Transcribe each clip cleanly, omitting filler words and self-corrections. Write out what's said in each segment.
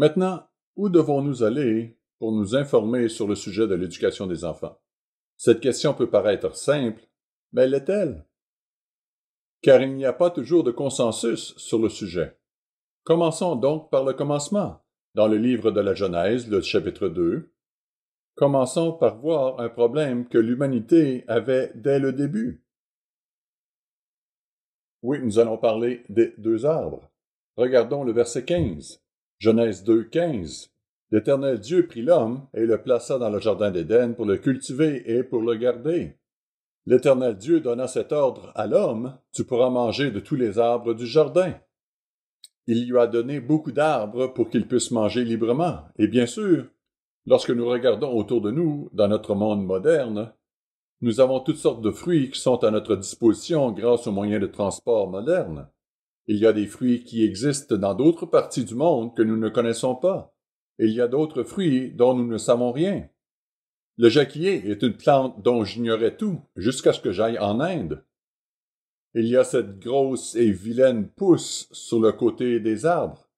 Maintenant, où devons-nous aller pour nous informer sur le sujet de l'éducation des enfants? Cette question peut paraître simple, mais l'est-elle? Car il n'y a pas toujours de consensus sur le sujet. Commençons donc par le commencement. Dans le livre de la Genèse, le chapitre 2, commençons par voir un problème que l'humanité avait dès le début. Oui, nous allons parler des deux arbres. Regardons le verset 15. Genèse 2, 15. L'Éternel Dieu prit l'homme et le plaça dans le jardin d'Éden pour le cultiver et pour le garder. L'Éternel Dieu donna cet ordre à l'homme, tu pourras manger de tous les arbres du jardin. Il lui a donné beaucoup d'arbres pour qu'il puisse manger librement. Et bien sûr, lorsque nous regardons autour de nous, dans notre monde moderne, nous avons toutes sortes de fruits qui sont à notre disposition grâce aux moyens de transport modernes. Il y a des fruits qui existent dans d'autres parties du monde que nous ne connaissons pas. Il y a d'autres fruits dont nous ne savons rien. Le jacquier est une plante dont j'ignorais tout, jusqu'à ce que j'aille en Inde. Il y a cette grosse et vilaine pousse sur le côté des arbres.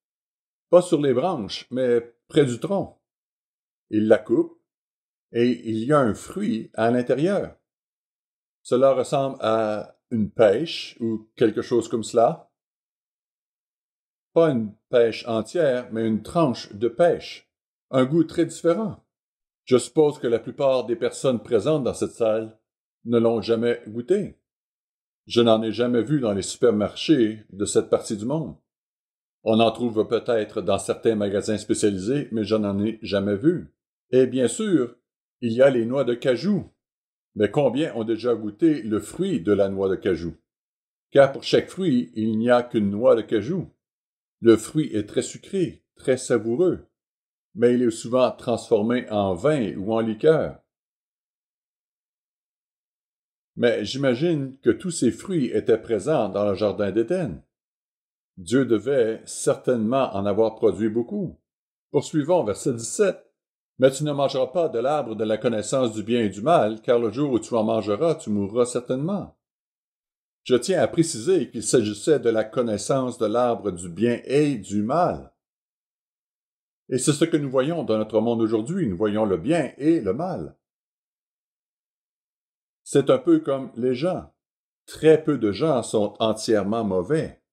Pas sur les branches, mais près du tronc. Il la coupe, et il y a un fruit à l'intérieur. Cela ressemble à une pêche ou quelque chose comme cela. Pas une pêche entière, mais une tranche de pêche. Un goût très différent. Je suppose que la plupart des personnes présentes dans cette salle ne l'ont jamais goûté. Je n'en ai jamais vu dans les supermarchés de cette partie du monde. On en trouve peut-être dans certains magasins spécialisés, mais je n'en ai jamais vu. Et bien sûr, il y a les noix de cajou. Mais combien ont déjà goûté le fruit de la noix de cajou? Car pour chaque fruit, il n'y a qu'une noix de cajou. Le fruit est très sucré, très savoureux, mais il est souvent transformé en vin ou en liqueur. Mais j'imagine que tous ces fruits étaient présents dans le jardin d'Éden. Dieu devait certainement en avoir produit beaucoup. Poursuivons, verset 17. Mais tu ne mangeras pas de l'arbre de la connaissance du bien et du mal, car le jour où tu en mangeras, tu mourras certainement. Je tiens à préciser qu'il s'agissait de la connaissance de l'arbre du bien et du mal. Et c'est ce que nous voyons dans notre monde aujourd'hui, nous voyons le bien et le mal. C'est un peu comme les gens. Très peu de gens sont entièrement mauvais,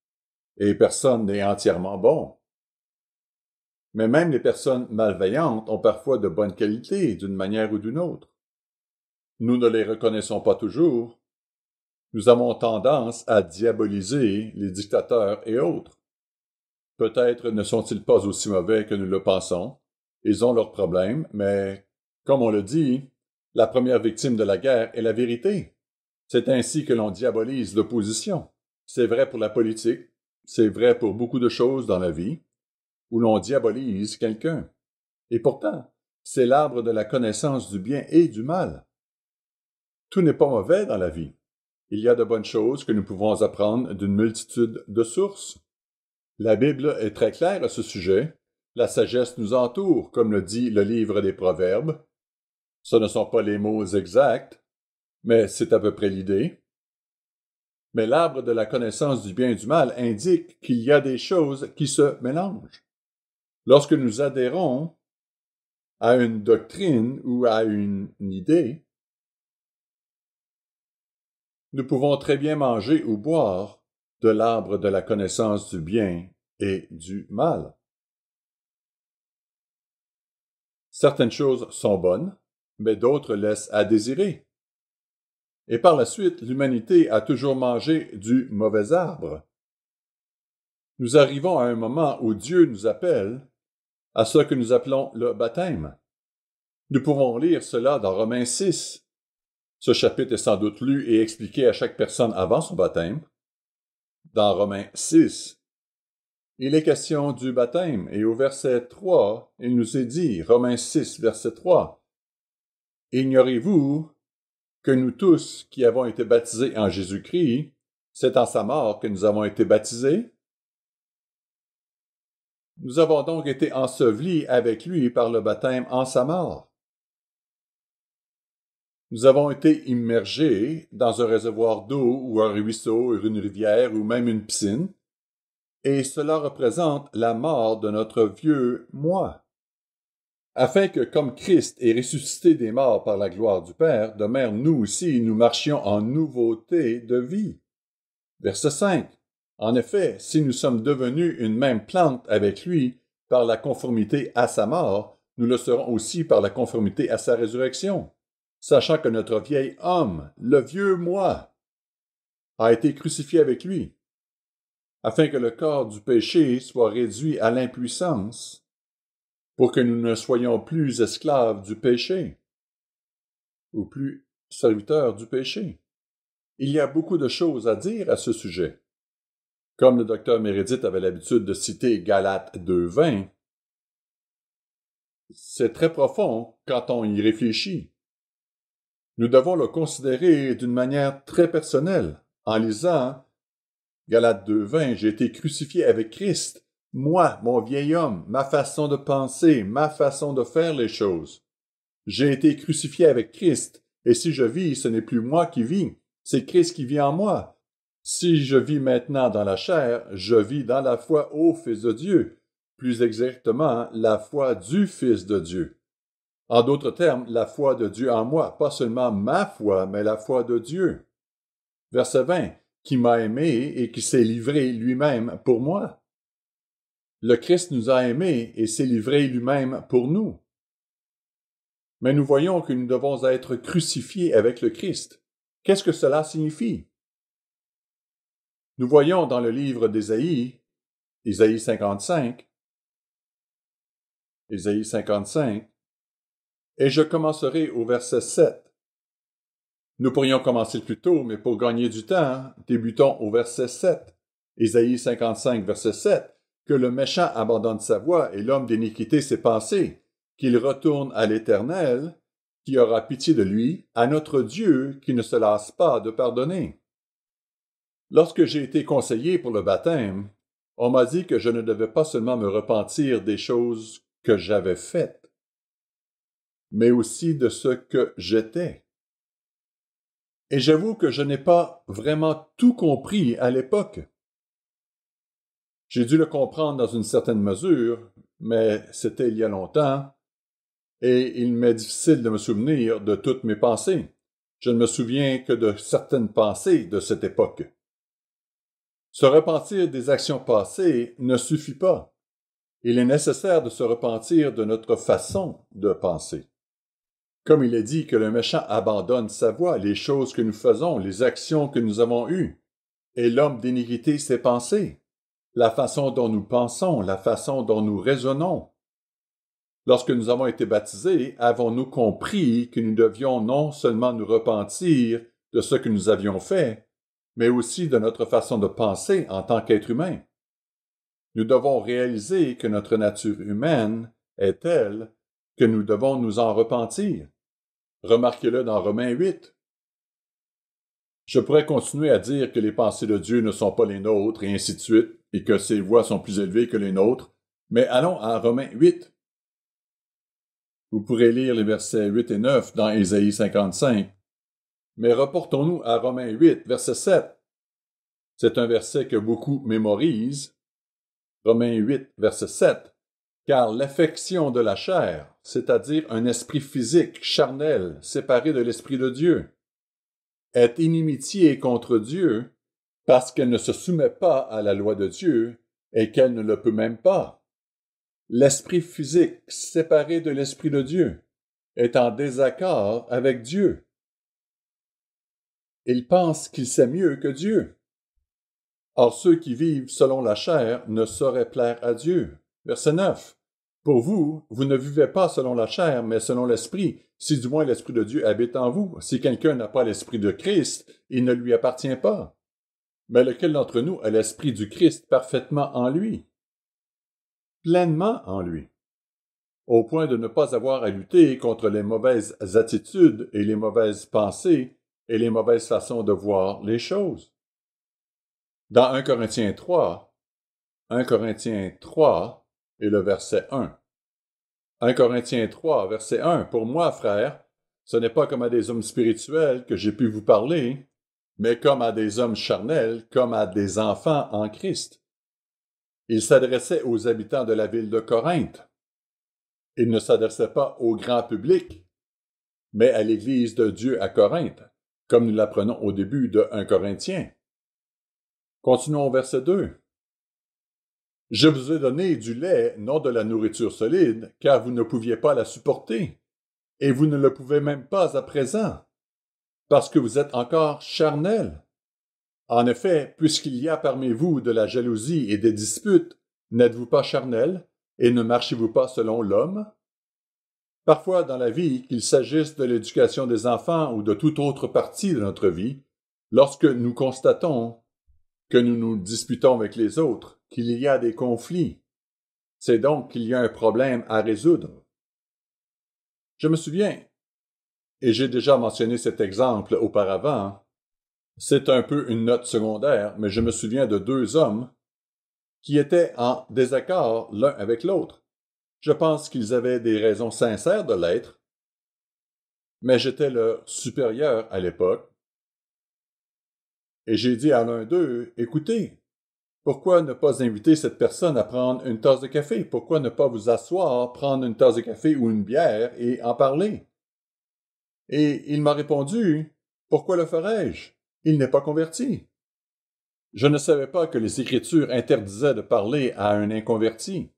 et personne n'est entièrement bon. Mais même les personnes malveillantes ont parfois de bonnes qualités, d'une manière ou d'une autre. Nous ne les reconnaissons pas toujours. Nous avons tendance à diaboliser les dictateurs et autres. Peut-être ne sont-ils pas aussi mauvais que nous le pensons. Ils ont leurs problèmes, mais, comme on le dit, la première victime de la guerre est la vérité. C'est ainsi que l'on diabolise l'opposition. C'est vrai pour la politique, c'est vrai pour beaucoup de choses dans la vie, où l'on diabolise quelqu'un. Et pourtant, c'est l'arbre de la connaissance du bien et du mal. Tout n'est pas mauvais dans la vie. Il y a de bonnes choses que nous pouvons apprendre d'une multitude de sources. La Bible est très claire à ce sujet. La sagesse nous entoure, comme le dit le livre des Proverbes. Ce ne sont pas les mots exacts, mais c'est à peu près l'idée. Mais l'arbre de la connaissance du bien et du mal indique qu'il y a des choses qui se mélangent. Lorsque nous adhérons à une doctrine ou à une idée, nous pouvons très bien manger ou boire de l'arbre de la connaissance du bien et du mal. Certaines choses sont bonnes, mais d'autres laissent à désirer. Et par la suite, l'humanité a toujours mangé du mauvais arbre. Nous arrivons à un moment où Dieu nous appelle à ce que nous appelons le baptême. Nous pouvons lire cela dans Romains 6. Ce chapitre est sans doute lu et expliqué à chaque personne avant son baptême. Dans Romains 6, il est question du baptême, et au verset 3, il nous est dit, Romains 6, verset 3, « Ignorez-vous que nous tous qui avons été baptisés en Jésus-Christ, c'est en sa mort que nous avons été baptisés? Nous avons donc été ensevelis avec lui par le baptême en sa mort. Nous avons été immergés dans un réservoir d'eau ou un ruisseau, une rivière ou même une piscine, et cela représente la mort de notre vieux moi, afin que, comme Christ est ressuscité des morts par la gloire du Père, de même nous aussi nous marchions en nouveauté de vie. Verset 5. En effet, si nous sommes devenus une même plante avec lui par la conformité à sa mort, nous le serons aussi par la conformité à sa résurrection, sachant que notre vieil homme, le vieux moi, a été crucifié avec lui, afin que le corps du péché soit réduit à l'impuissance, pour que nous ne soyons plus esclaves du péché, ou plus serviteurs du péché. Il y a beaucoup de choses à dire à ce sujet. Comme le docteur Meredith avait l'habitude de citer Galates 2:20, c'est très profond quand on y réfléchit. Nous devons le considérer d'une manière très personnelle. En lisant Galates 2:20, j'ai été crucifié avec Christ. Moi, mon vieil homme, ma façon de penser, ma façon de faire les choses. J'ai été crucifié avec Christ, et si je vis, ce n'est plus moi qui vis, c'est Christ qui vit en moi. Si je vis maintenant dans la chair, je vis dans la foi au Fils de Dieu, plus exactement la foi du Fils de Dieu. En d'autres termes, la foi de Dieu en moi, pas seulement ma foi, mais la foi de Dieu. Verset 20, qui m'a aimé et qui s'est livré lui-même pour moi. Le Christ nous a aimés et s'est livré lui-même pour nous. Mais nous voyons que nous devons être crucifiés avec le Christ. Qu'est-ce que cela signifie? Nous voyons dans le livre d'Ésaïe, Ésaïe 55, et je commencerai au verset 7. Nous pourrions commencer plus tôt, mais pour gagner du temps, débutons au verset 7. Ésaïe 55, verset 7. Que le méchant abandonne sa voie et l'homme d'iniquité ses pensées, qu'il retourne à l'Éternel, qui aura pitié de lui, à notre Dieu qui ne se lasse pas de pardonner. Lorsque j'ai été conseillé pour le baptême, on m'a dit que je ne devais pas seulement me repentir des choses que j'avais faites, mais aussi de ce que j'étais. Et j'avoue que je n'ai pas vraiment tout compris à l'époque. J'ai dû le comprendre dans une certaine mesure, mais c'était il y a longtemps, et il m'est difficile de me souvenir de toutes mes pensées. Je ne me souviens que de certaines pensées de cette époque. Se repentir des actions passées ne suffit pas. Il est nécessaire de se repentir de notre façon de penser. Comme il est dit que le méchant abandonne sa voie, les choses que nous faisons, les actions que nous avons eues, et l'homme d'iniquité ses pensées, la façon dont nous pensons, la façon dont nous raisonnons. Lorsque nous avons été baptisés, avons-nous compris que nous devions non seulement nous repentir de ce que nous avions fait, mais aussi de notre façon de penser en tant qu'être humain? Nous devons réaliser que notre nature humaine est telle que nous devons nous en repentir. Remarquez-le dans Romains 8. Je pourrais continuer à dire que les pensées de Dieu ne sont pas les nôtres et ainsi de suite, et que ses voies sont plus élevées que les nôtres, mais allons à Romains 8. Vous pourrez lire les versets 8 et 9 dans Ésaïe 55. Mais reportons-nous à Romains 8, verset 7. C'est un verset que beaucoup mémorisent. Romains 8, verset 7. Car l'affection de la chair, c'est-à-dire un esprit physique, charnel, séparé de l'Esprit de Dieu, est inimitié contre Dieu parce qu'elle ne se soumet pas à la loi de Dieu et qu'elle ne le peut même pas. L'esprit physique, séparé de l'Esprit de Dieu, est en désaccord avec Dieu. Il pense qu'il sait mieux que Dieu. Or, ceux qui vivent selon la chair ne sauraient plaire à Dieu. Verset 9. Pour vous, vous ne vivez pas selon la chair, mais selon l'Esprit, si du moins l'Esprit de Dieu habite en vous. Si quelqu'un n'a pas l'Esprit de Christ, il ne lui appartient pas. Mais lequel d'entre nous a l'Esprit du Christ parfaitement en lui? Pleinement en lui, au point de ne pas avoir à lutter contre les mauvaises attitudes et les mauvaises pensées et les mauvaises façons de voir les choses. Dans 1 Corinthiens 3 et le verset 1. 1 Corinthiens 3, verset 1. Pour moi, frères, ce n'est pas comme à des hommes spirituels que j'ai pu vous parler, mais comme à des hommes charnels, comme à des enfants en Christ. Il s'adressait aux habitants de la ville de Corinthe. Il ne s'adressait pas au grand public, mais à l'Église de Dieu à Corinthe, comme nous l'apprenons au début de 1 Corinthiens. Continuons au verset 2. « Je vous ai donné du lait, non de la nourriture solide, car vous ne pouviez pas la supporter, et vous ne le pouvez même pas à présent, parce que vous êtes encore charnels. En effet, puisqu'il y a parmi vous de la jalousie et des disputes, n'êtes-vous pas charnels, et ne marchez-vous pas selon l'homme? Parfois dans la vie, qu'il s'agisse de l'éducation des enfants ou de toute autre partie de notre vie, lorsque nous constatons que nous nous disputons avec les autres, qu'il y a des conflits, c'est donc qu'il y a un problème à résoudre. Je me souviens, et j'ai déjà mentionné cet exemple auparavant, c'est un peu une note secondaire, mais je me souviens de deux hommes qui étaient en désaccord l'un avec l'autre. Je pense qu'ils avaient des raisons sincères de l'être, mais j'étais leur supérieur à l'époque, et j'ai dit à l'un d'eux, « Écoutez, pourquoi ne pas inviter cette personne à prendre une tasse de café? Pourquoi ne pas vous asseoir, prendre une tasse de café ou une bière et en parler? » Et il m'a répondu, « Pourquoi le ferais-je? Il n'est pas converti. » Je ne savais pas que les Écritures interdisaient de parler à un inconverti.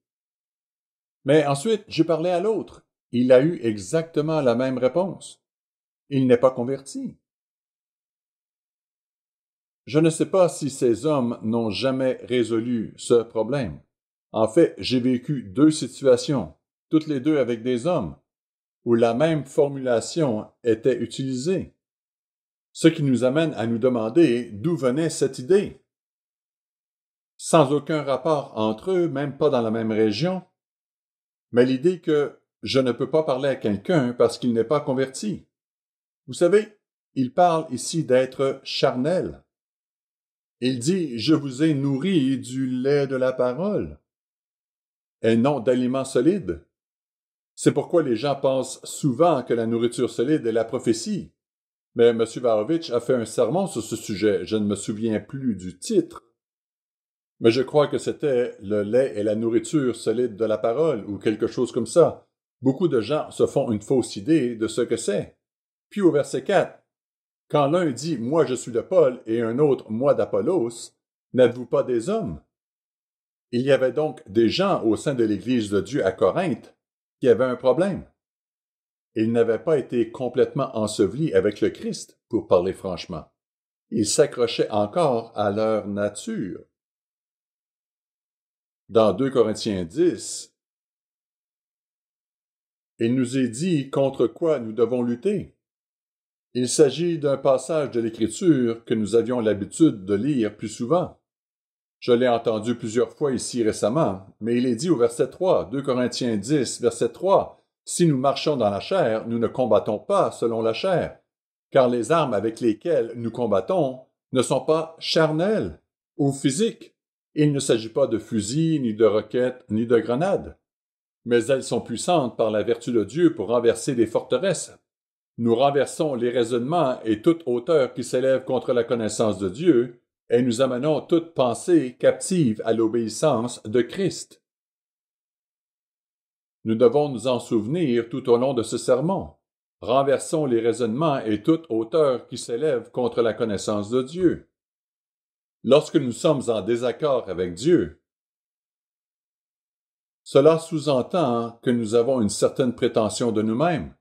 Mais ensuite, j'ai parlé à l'autre. Il a eu exactement la même réponse. Il n'est pas converti. Je ne sais pas si ces hommes n'ont jamais résolu ce problème. En fait, j'ai vécu deux situations, toutes les deux avec des hommes, où la même formulation était utilisée. Ce qui nous amène à nous demander d'où venait cette idée. Sans aucun rapport entre eux, même pas dans la même région, mais l'idée que je ne peux pas parler à quelqu'un parce qu'il n'est pas converti. Vous savez, il parle ici d'être charnel. Il dit « Je vous ai nourri du lait de la parole » et non d'aliments solides. C'est pourquoi les gens pensent souvent que la nourriture solide est la prophétie. Mais M. Varovitch a fait un sermon sur ce sujet, je ne me souviens plus du titre. Mais je crois que c'était le lait et la nourriture solide de la parole ou quelque chose comme ça. Beaucoup de gens se font une fausse idée de ce que c'est. Puis au verset 4, « Quand l'un dit « Moi je suis de Paul » et un autre « Moi d'Apollos », n'êtes-vous pas des hommes? Il y avait donc des gens au sein de l'Église de Dieu à Corinthe qui avaient un problème. Ils n'avaient pas été complètement ensevelis avec le Christ, pour parler franchement. Ils s'accrochaient encore à leur nature. Dans 2 Corinthiens 10, il nous est dit contre quoi nous devons lutter. Il s'agit d'un passage de l'Écriture que nous avions l'habitude de lire plus souvent. Je l'ai entendu plusieurs fois ici récemment, mais il est dit au verset 3, 2 Corinthiens 10, verset 3, « Si nous marchons dans la chair, nous ne combattons pas selon la chair, car les armes avec lesquelles nous combattons ne sont pas charnelles ou physiques. Il ne s'agit pas de fusils, ni de roquettes, ni de grenades, mais elles sont puissantes par la vertu de Dieu pour renverser des forteresses. Nous renversons les raisonnements et toute hauteur qui s'élève contre la connaissance de Dieu, et nous amenons toute pensée captive à l'obéissance de Christ. » Nous devons nous en souvenir tout au long de ce sermon. Renversons les raisonnements et toute hauteur qui s'élève contre la connaissance de Dieu. Lorsque nous sommes en désaccord avec Dieu, cela sous-entend que nous avons une certaine prétention de nous-mêmes.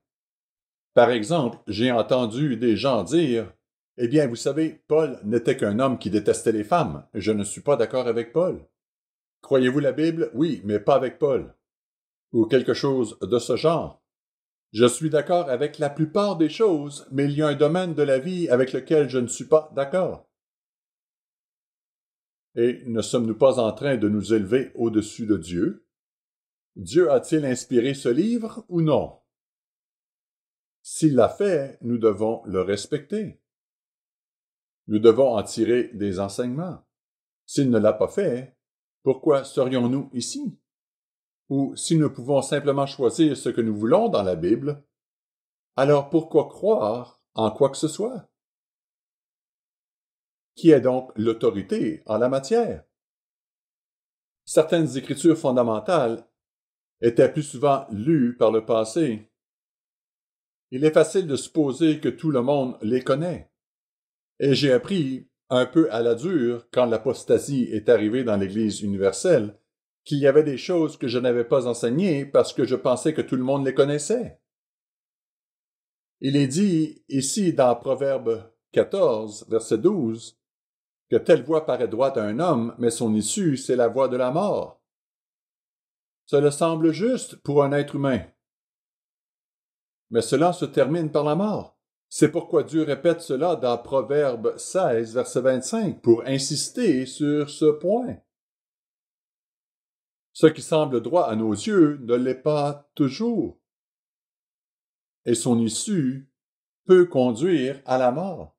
Par exemple, j'ai entendu des gens dire « Eh bien, vous savez, Paul n'était qu'un homme qui détestait les femmes. Je ne suis pas d'accord avec Paul. » Croyez-vous la Bible? Oui, mais pas avec Paul. Ou quelque chose de ce genre. Je suis d'accord avec la plupart des choses, mais il y a un domaine de la vie avec lequel je ne suis pas d'accord. Et ne sommes-nous pas en train de nous élever au-dessus de Dieu? Dieu a-t-il inspiré ce livre ou non? S'il l'a fait, nous devons le respecter. Nous devons en tirer des enseignements. S'il ne l'a pas fait, pourquoi serions-nous ici? Ou si nous pouvons simplement choisir ce que nous voulons dans la Bible, alors pourquoi croire en quoi que ce soit? Qui est donc l'autorité en la matière? Certaines écritures fondamentales étaient plus souvent lues par le passé. Il est facile de supposer que tout le monde les connaît. Et j'ai appris, un peu à la dure, quand l'apostasie est arrivée dans l'Église universelle, qu'il y avait des choses que je n'avais pas enseignées parce que je pensais que tout le monde les connaissait. Il est dit ici dans Proverbe 14, verset 12, que telle voie paraît droite à un homme, mais son issue, c'est la voie de la mort. Cela semble juste pour un être humain. Mais cela se termine par la mort. C'est pourquoi Dieu répète cela dans Proverbe 16, verset 25, pour insister sur ce point. Ce qui semble droit à nos yeux ne l'est pas toujours. Et son issue peut conduire à la mort.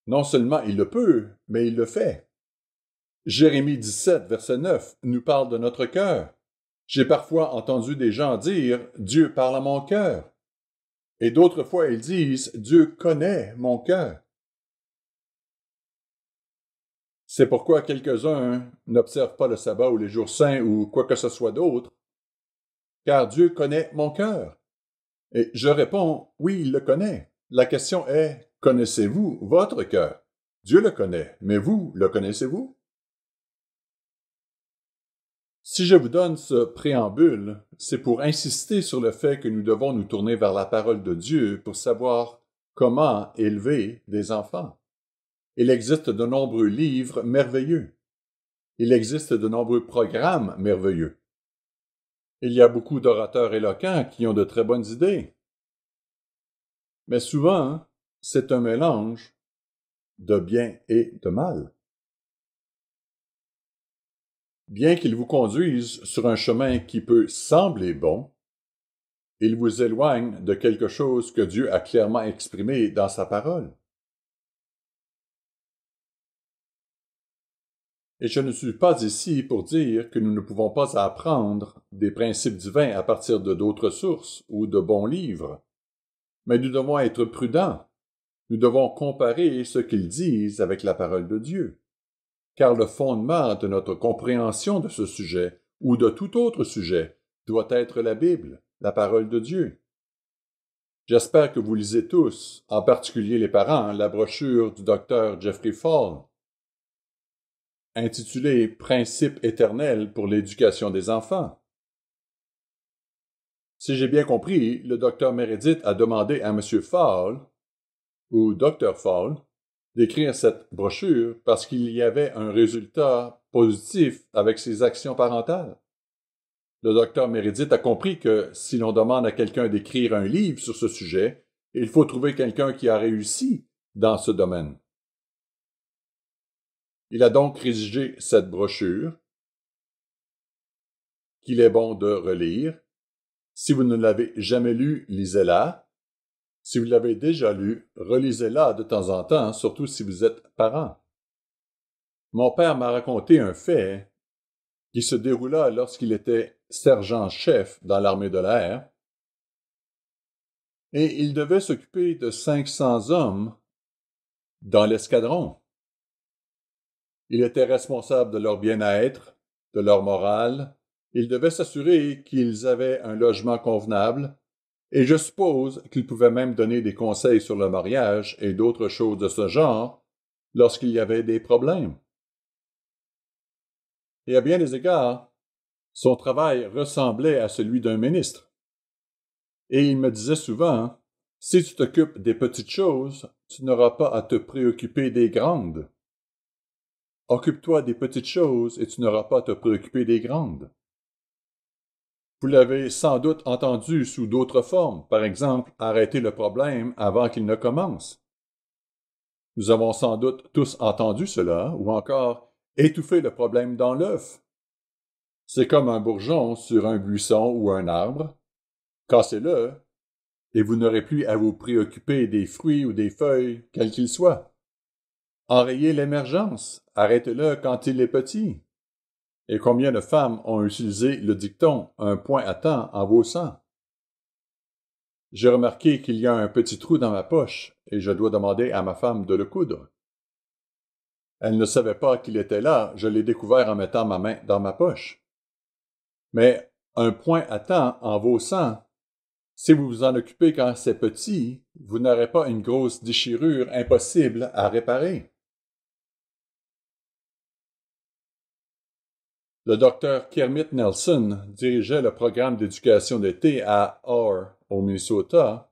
Non seulement il le peut, mais il le fait. Jérémie 17, verset 9, nous parle de notre cœur. J'ai parfois entendu des gens dire « Dieu parle à mon cœur ». Et d'autres fois, ils disent « Dieu connaît mon cœur ». C'est pourquoi quelques-uns n'observent pas le sabbat ou les jours saints ou quoi que ce soit d'autre, car Dieu connaît mon cœur. Et je réponds « Oui, il le connaît ». La question est « Connaissez-vous votre cœur » ? Dieu le connaît, mais vous, le connaissez-vous ? Si je vous donne ce préambule, c'est pour insister sur le fait que nous devons nous tourner vers la parole de Dieu pour savoir comment élever des enfants. Il existe de nombreux livres merveilleux. Il existe de nombreux programmes merveilleux. Il y a beaucoup d'orateurs éloquents qui ont de très bonnes idées. Mais souvent, c'est un mélange de bien et de mal. Bien qu'ils vous conduisent sur un chemin qui peut sembler bon, ils vous éloignent de quelque chose que Dieu a clairement exprimé dans sa parole. Et je ne suis pas ici pour dire que nous ne pouvons pas apprendre des principes divins à partir de d'autres sources ou de bons livres. Mais nous devons être prudents. Nous devons comparer ce qu'ils disent avec la parole de Dieu. Car le fondement de notre compréhension de ce sujet, ou de tout autre sujet, doit être la Bible, la parole de Dieu. J'espère que vous lisez tous, en particulier les parents, la brochure du docteur Jeffrey Fall, intitulée « Principes éternels pour l'éducation des enfants ». Si j'ai bien compris, le docteur Meredith a demandé à M. Fall, ou Dr. Fall, d'écrire cette brochure parce qu'il y avait un résultat positif avec ses actions parentales. Le docteur Meredith a compris que si l'on demande à quelqu'un d'écrire un livre sur ce sujet, il faut trouver quelqu'un qui a réussi dans ce domaine. Il a donc rédigé cette brochure qu'il est bon de relire. Si vous ne l'avez jamais lue, lisez-la. Si vous l'avez déjà lue, relisez-la de temps en temps, surtout si vous êtes parent. Mon père m'a raconté un fait qui se déroula lorsqu'il était sergent-chef dans l'armée de l'air, et il devait s'occuper de 500 hommes dans l'escadron. Il était responsable de leur bien-être, de leur morale. Il devait s'assurer qu'ils avaient un logement convenable, et je suppose qu'il pouvait même donner des conseils sur le mariage et d'autres choses de ce genre lorsqu'il y avait des problèmes. Et à bien des égards, son travail ressemblait à celui d'un ministre. Et il me disait souvent, « Si tu t'occupes des petites choses, tu n'auras pas à te préoccuper des grandes. Occupe-toi des petites choses et tu n'auras pas à te préoccuper des grandes. » Vous l'avez sans doute entendu sous d'autres formes, par exemple, arrêter le problème avant qu'il ne commence. Nous avons sans doute tous entendu cela, ou encore étouffer le problème dans l'œuf. C'est comme un bourgeon sur un buisson ou un arbre. Cassez-le, et vous n'aurez plus à vous préoccuper des fruits ou des feuilles, quels qu'ils soient. Enrayez l'émergence, arrêtez-le quand il est petit. Et combien de femmes ont utilisé le dicton « un point à temps en vaut 100 ». J'ai remarqué qu'il y a un petit trou dans ma poche et je dois demander à ma femme de le coudre. Elle ne savait pas qu'il était là, je l'ai découvert en mettant ma main dans ma poche. Mais un point à temps en vaut 100. Si vous vous en occupez quand c'est petit, vous n'aurez pas une grosse déchirure impossible à réparer. Le docteur Kermit Nelson dirigeait le programme d'éducation d'été à Orr, au Minnesota,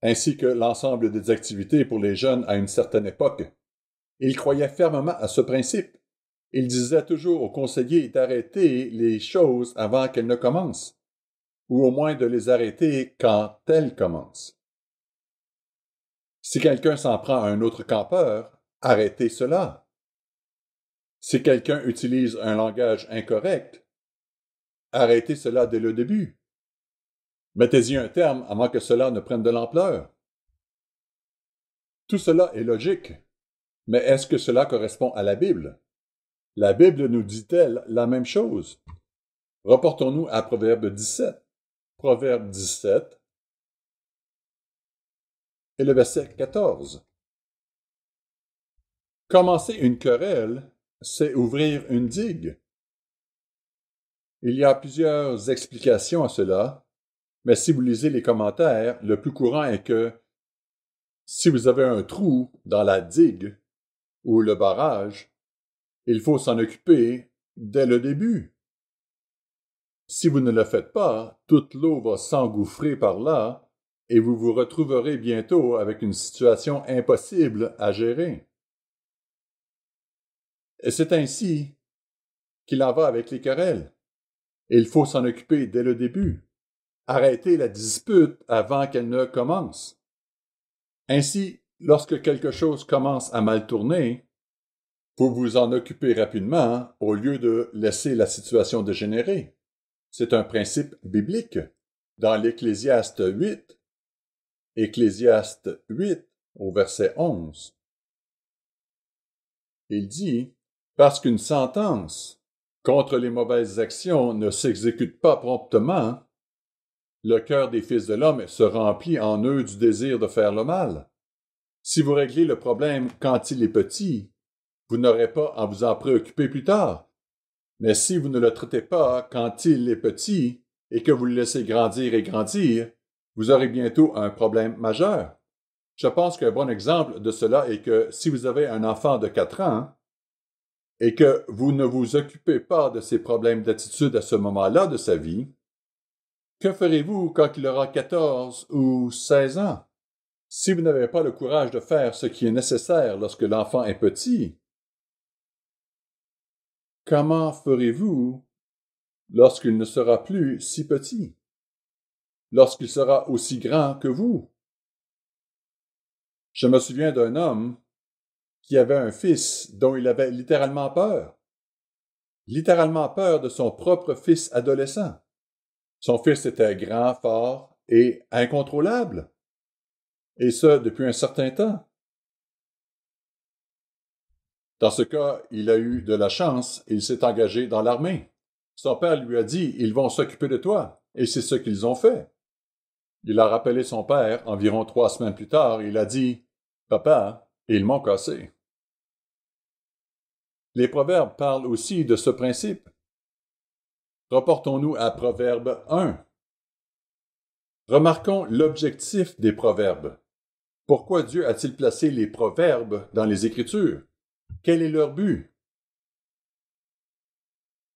ainsi que l'ensemble des activités pour les jeunes à une certaine époque. Il croyait fermement à ce principe. Il disait toujours aux conseillers d'arrêter les choses avant qu'elles ne commencent, ou au moins de les arrêter quand elles commencent. Si quelqu'un s'en prend à un autre campeur, arrêtez cela. Si quelqu'un utilise un langage incorrect, arrêtez cela dès le début. Mettez-y un terme avant que cela ne prenne de l'ampleur. Tout cela est logique, mais est-ce que cela correspond à la Bible? La Bible nous dit-elle la même chose? Reportons-nous à Proverbe 17. Proverbe 17 et le verset 14. Commencer une querelle, c'est ouvrir une digue. Il y a plusieurs explications à cela, mais si vous lisez les commentaires, le plus courant est que si vous avez un trou dans la digue ou le barrage, il faut s'en occuper dès le début. Si vous ne le faites pas, toute l'eau va s'engouffrer par là et vous vous retrouverez bientôt avec une situation impossible à gérer. Et c'est ainsi qu'il en va avec les querelles. Il faut s'en occuper dès le début. Arrêter la dispute avant qu'elle ne commence. Ainsi, lorsque quelque chose commence à mal tourner, vous vous en occupez rapidement au lieu de laisser la situation dégénérer. C'est un principe biblique. Dans l'Ecclésiaste 8, Ecclésiaste 8 au verset 11, il dit « Parce qu'une sentence contre les mauvaises actions ne s'exécute pas promptement, le cœur des fils de l'homme se remplit en eux du désir de faire le mal. Si vous réglez le problème quand il est petit, vous n'aurez pas à vous en préoccuper plus tard. Mais si vous ne le traitez pas quand il est petit et que vous le laissez grandir et grandir, vous aurez bientôt un problème majeur. Je pense qu'un bon exemple de cela est que si vous avez un enfant de 4 ans et que vous ne vous occupez pas de ses problèmes d'attitude à ce moment-là de sa vie, que ferez-vous quand il aura 14 ou 16 ans? Si vous n'avez pas le courage de faire ce qui est nécessaire lorsque l'enfant est petit, comment ferez-vous lorsqu'il ne sera plus si petit? Lorsqu'il sera aussi grand que vous? Je me souviens d'un homme qui avait un fils dont il avait littéralement peur. Littéralement peur de son propre fils adolescent. Son fils était grand, fort et incontrôlable. Et ce, depuis un certain temps. Dans ce cas, il a eu de la chance et il s'est engagé dans l'armée. Son père lui a dit « Ils vont s'occuper de toi », et c'est ce qu'ils ont fait. Il a rappelé son père environ 3 semaines plus tard et il a dit « Papa, ils m'ont cassé ». Les proverbes parlent aussi de ce principe. Reportons-nous à Proverbe 1. Remarquons l'objectif des proverbes. Pourquoi Dieu a-t-il placé les proverbes dans les Écritures? Quel est leur but?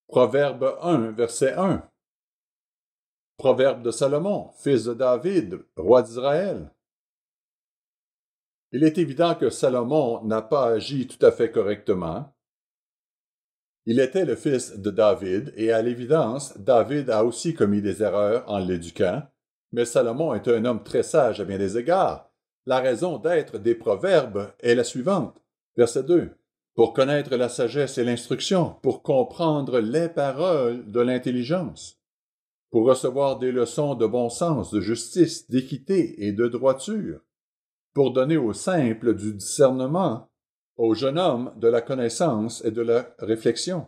Proverbe 1, verset 1. Proverbe de Salomon, fils de David, roi d'Israël. Il est évident que Salomon n'a pas agi tout à fait correctement. Il était le fils de David et à l'évidence, David a aussi commis des erreurs en l'éduquant, mais Salomon est un homme très sage à bien des égards. La raison d'être des proverbes est la suivante. Verset 2. Pour connaître la sagesse et l'instruction, pour comprendre les paroles de l'intelligence, pour recevoir des leçons de bon sens, de justice, d'équité et de droiture, pour donner aux simples du discernement, au jeune homme de la connaissance et de la réflexion.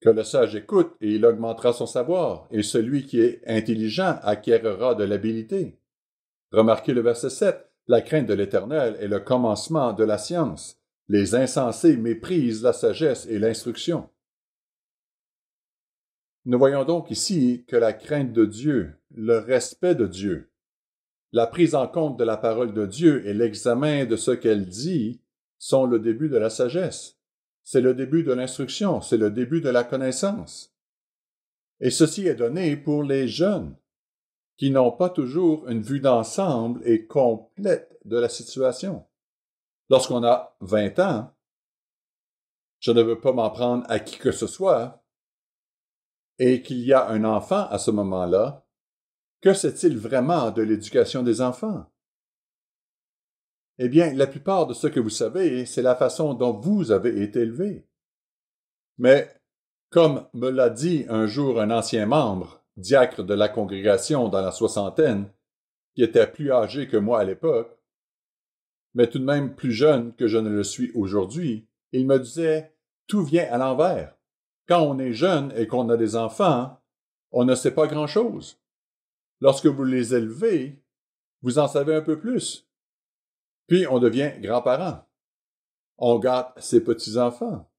Que le sage écoute et il augmentera son savoir, et celui qui est intelligent acquérera de l'habileté. Remarquez le verset 7. La crainte de l'Éternel est le commencement de la science. Les insensés méprisent la sagesse et l'instruction. Nous voyons donc ici que la crainte de Dieu, le respect de Dieu, la prise en compte de la parole de Dieu et l'examen de ce qu'elle dit sont le début de la sagesse. C'est le début de l'instruction, c'est le début de la connaissance. Et ceci est donné pour les jeunes, qui n'ont pas toujours une vue d'ensemble et complète de la situation. Lorsqu'on a 20 ans, je ne veux pas m'en prendre à qui que ce soit, et qu'il y a un enfant à ce moment-là, que sait-il vraiment de l'éducation des enfants? Eh bien, la plupart de ce que vous savez, c'est la façon dont vous avez été élevé. Mais, comme me l'a dit un jour un ancien membre, diacre de la congrégation dans la soixantaine, qui était plus âgé que moi à l'époque, mais tout de même plus jeune que je ne le suis aujourd'hui, il me disait « Tout vient à l'envers. Quand on est jeune et qu'on a des enfants, on ne sait pas grand-chose. Lorsque vous les élevez, vous en savez un peu plus. Puis on devient grands-parents. On gâte ses petits-enfants.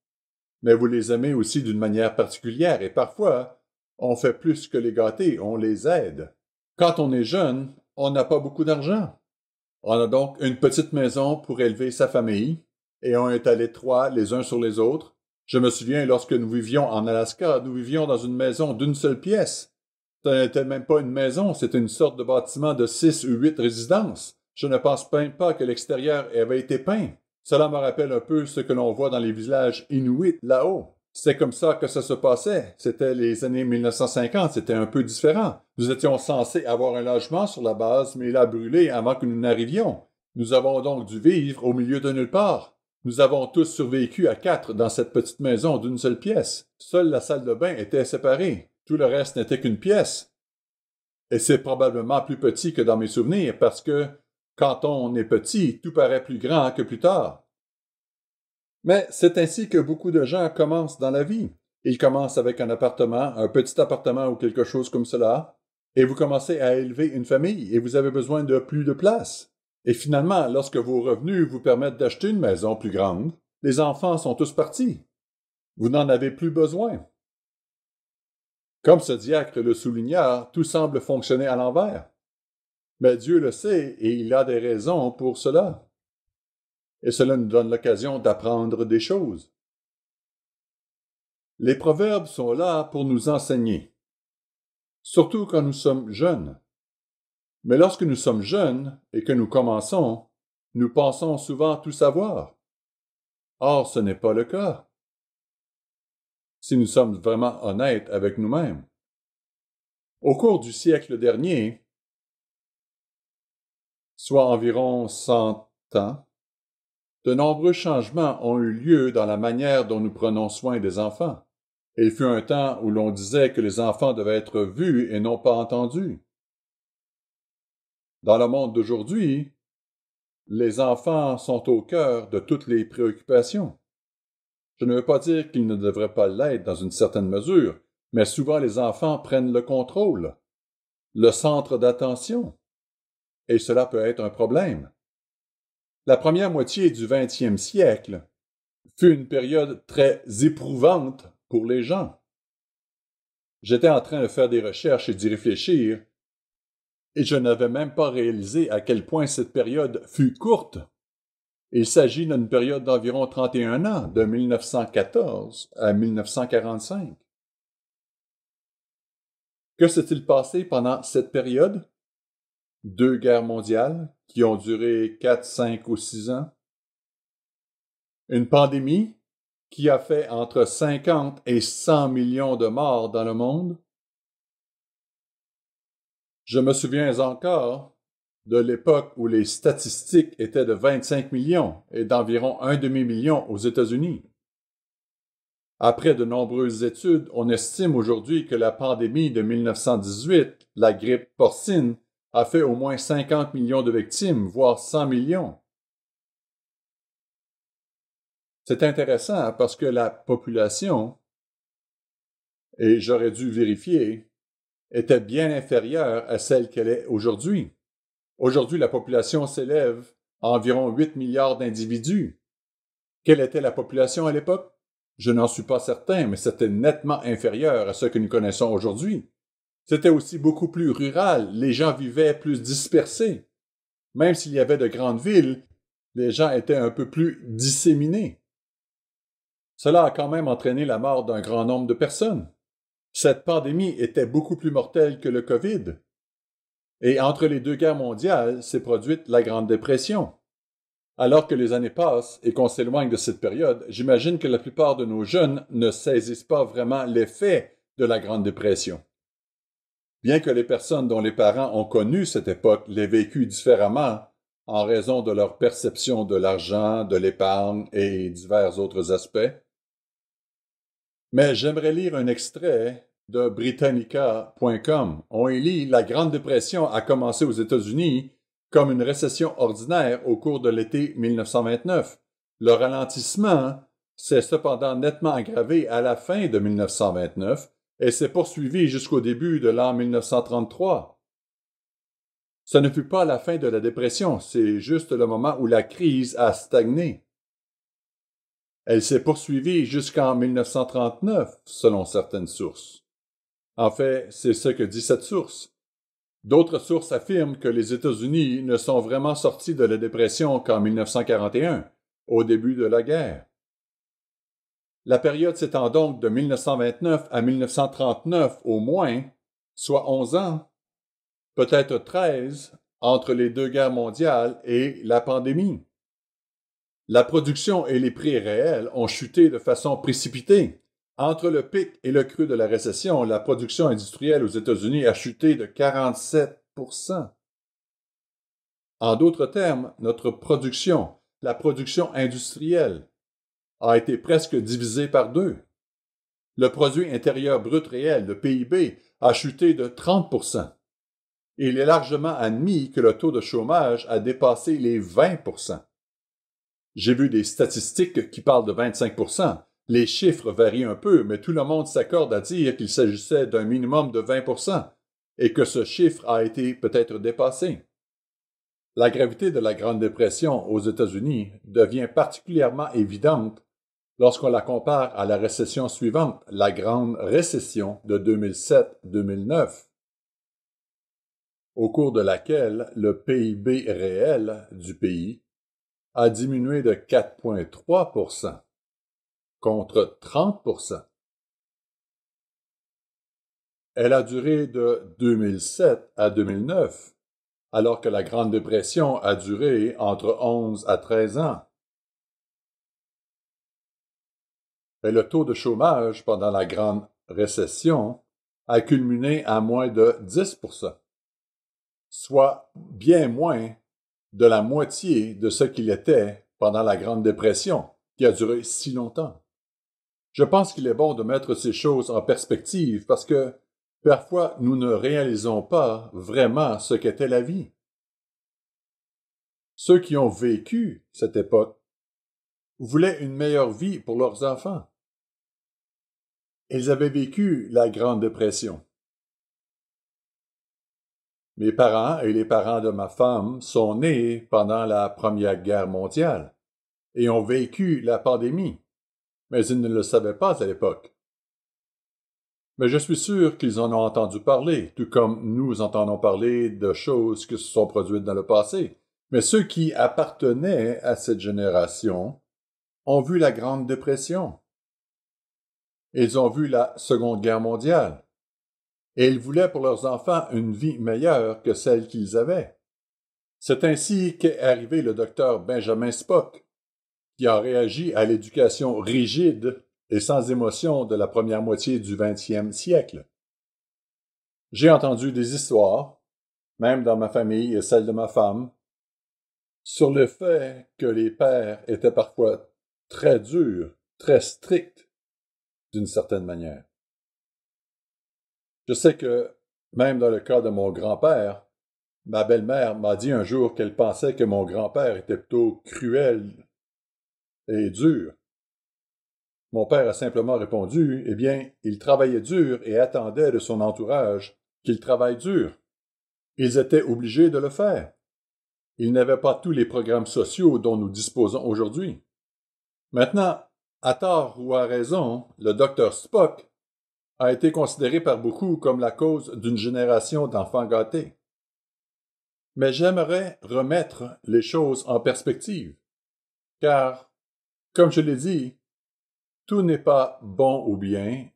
Mais vous les aimez aussi d'une manière particulière et parfois, on fait plus que les gâter, on les aide. Quand on est jeune, on n'a pas beaucoup d'argent. On a donc une petite maison pour élever sa famille et on est à l'étroit les uns sur les autres. Je me souviens, lorsque nous vivions en Alaska, nous vivions dans une maison d'une seule pièce. Ce n'était même pas une maison, c'était une sorte de bâtiment de 6 ou 8 résidences. Je ne pense même pas que l'extérieur avait été peint. Cela me rappelle un peu ce que l'on voit dans les villages inuits là-haut. C'est comme ça que ça se passait. C'était les années 1950, c'était un peu différent. Nous étions censés avoir un logement sur la base, mais il a brûlé avant que nous n'arrivions. Nous avons donc dû vivre au milieu de nulle part. Nous avons tous survécu à 4 dans cette petite maison d'une seule pièce. Seule la salle de bain était séparée. Tout le reste n'était qu'une pièce. Et c'est probablement plus petit que dans mes souvenirs parce que, quand on est petit, tout paraît plus grand que plus tard. Mais c'est ainsi que beaucoup de gens commencent dans la vie. Ils commencent avec un appartement, un petit appartement ou quelque chose comme cela, et vous commencez à élever une famille et vous avez besoin de plus de place. Et finalement, lorsque vos revenus vous permettent d'acheter une maison plus grande, les enfants sont tous partis. Vous n'en avez plus besoin. Comme ce diacre le souligna, tout semble fonctionner à l'envers. Mais Dieu le sait et il a des raisons pour cela. Et cela nous donne l'occasion d'apprendre des choses. Les proverbes sont là pour nous enseigner, surtout quand nous sommes jeunes. Mais lorsque nous sommes jeunes et que nous commençons, nous pensons souvent tout savoir. Or, ce n'est pas le cas. Si nous sommes vraiment honnêtes avec nous-mêmes. Au cours du siècle dernier, soit environ 100 ans, de nombreux changements ont eu lieu dans la manière dont nous prenons soin des enfants. Il fut un temps où l'on disait que les enfants devaient être vus et non pas entendus. Dans le monde d'aujourd'hui, les enfants sont au cœur de toutes les préoccupations. Je ne veux pas dire qu'ils ne devraient pas l'être dans une certaine mesure, mais souvent les enfants prennent le contrôle, le centre d'attention, et cela peut être un problème. La première moitié du 20e siècle fut une période très éprouvante pour les gens. J'étais en train de faire des recherches et d'y réfléchir, et je n'avais même pas réalisé à quel point cette période fut courte. Il s'agit d'une période d'environ 31 ans, de 1914 à 1945. Que s'est-il passé pendant cette période? 2 guerres mondiales qui ont duré 4, 5 ou 6 ans. Une pandémie qui a fait entre 50 et 100 millions de morts dans le monde. Je me souviens encore de l'époque où les statistiques étaient de 25 millions et d'environ un demi-million aux États-Unis. Après de nombreuses études, on estime aujourd'hui que la pandémie de 1918, la grippe porcine, a fait au moins 50 millions de victimes, voire 100 millions. C'est intéressant parce que la population, et j'aurais dû vérifier, était bien inférieure à celle qu'elle est aujourd'hui. Aujourd'hui, la population s'élève à environ 8 milliards d'individus. Quelle était la population à l'époque? Je n'en suis pas certain, mais c'était nettement inférieur à ce que nous connaissons aujourd'hui. C'était aussi beaucoup plus rural, les gens vivaient plus dispersés. Même s'il y avait de grandes villes, les gens étaient un peu plus disséminés. Cela a quand même entraîné la mort d'un grand nombre de personnes. Cette pandémie était beaucoup plus mortelle que le COVID. Et entre les deux guerres mondiales s'est produite la Grande Dépression. Alors que les années passent et qu'on s'éloigne de cette période, j'imagine que la plupart de nos jeunes ne saisissent pas vraiment l'effet de la Grande Dépression. Bien que les personnes dont les parents ont connu cette époque l'aient vécue différemment en raison de leur perception de l'argent, de l'épargne et divers autres aspects. Mais j'aimerais lire un extrait de Britannica.com. On y lit « La Grande Dépression a commencé aux États-Unis comme une récession ordinaire au cours de l'été 1929. Le ralentissement s'est cependant nettement aggravé à la fin de 1929 et s'est poursuivi jusqu'au début de l'an 1933. Ce ne fut pas la fin de la dépression, c'est juste le moment où la crise a stagné. Elle s'est poursuivie jusqu'en 1939, selon certaines sources. En fait, c'est ce que dit cette source. D'autres sources affirment que les États-Unis ne sont vraiment sortis de la dépression qu'en 1941, au début de la guerre. La période s'étend donc de 1929 à 1939 au moins, soit 11 ans, peut-être 13, entre les deux guerres mondiales et la pandémie. La production et les prix réels ont chuté de façon précipitée. Entre le pic et le creux de la récession, la production industrielle aux États-Unis a chuté de 47%. En d'autres termes, notre production, la production industrielle, a été presque divisée par deux. Le produit intérieur brut réel, le PIB, a chuté de 30%. Et il est largement admis que le taux de chômage a dépassé les 20%. J'ai vu des statistiques qui parlent de 25%. Les chiffres varient un peu, mais tout le monde s'accorde à dire qu'il s'agissait d'un minimum de 20% et que ce chiffre a été peut-être dépassé. La gravité de la Grande Dépression aux États-Unis devient particulièrement évidente lorsqu'on la compare à la récession suivante, la Grande Récession de 2007-2009, au cours de laquelle le PIB réel du pays a diminué de 4,3% contre 30%. Elle a duré de 2007 à 2009, alors que la Grande Dépression a duré entre 11 à 13 ans. Et le taux de chômage pendant la Grande Récession a culminé à moins de 10%, soit bien moins de la moitié de ce qu'il était pendant la Grande Dépression, qui a duré si longtemps. Je pense qu'il est bon de mettre ces choses en perspective parce que parfois nous ne réalisons pas vraiment ce qu'était la vie. Ceux qui ont vécu cette époque voulaient une meilleure vie pour leurs enfants. Ils avaient vécu la Grande Dépression. Mes parents et les parents de ma femme sont nés pendant la Première Guerre mondiale et ont vécu la pandémie, mais ils ne le savaient pas à l'époque. Mais je suis sûr qu'ils en ont entendu parler, tout comme nous entendons parler de choses qui se sont produites dans le passé. Mais ceux qui appartenaient à cette génération ont vu la Grande Dépression. Ils ont vu la Seconde Guerre mondiale. Et ils voulaient pour leurs enfants une vie meilleure que celle qu'ils avaient. C'est ainsi qu'est arrivé le docteur Benjamin Spock, qui a réagi à l'éducation rigide et sans émotion de la première moitié du 20e siècle. J'ai entendu des histoires, même dans ma famille et celle de ma femme, sur le fait que les pères étaient parfois très durs, très stricts, d'une certaine manière. Je sais que, même dans le cas de mon grand-père, ma belle-mère m'a dit un jour qu'elle pensait que mon grand-père était plutôt cruel et dur. Mon père a simplement répondu, eh bien, il travaillait dur et attendait de son entourage qu'il travaille dur. Ils étaient obligés de le faire. Ils n'avaient pas tous les programmes sociaux dont nous disposons aujourd'hui. Maintenant, à tort ou à raison, le docteur Spock a été considéré par beaucoup comme la cause d'une génération d'enfants gâtés. Mais j'aimerais remettre les choses en perspective, car, comme je l'ai dit, tout n'est pas bon ou bien,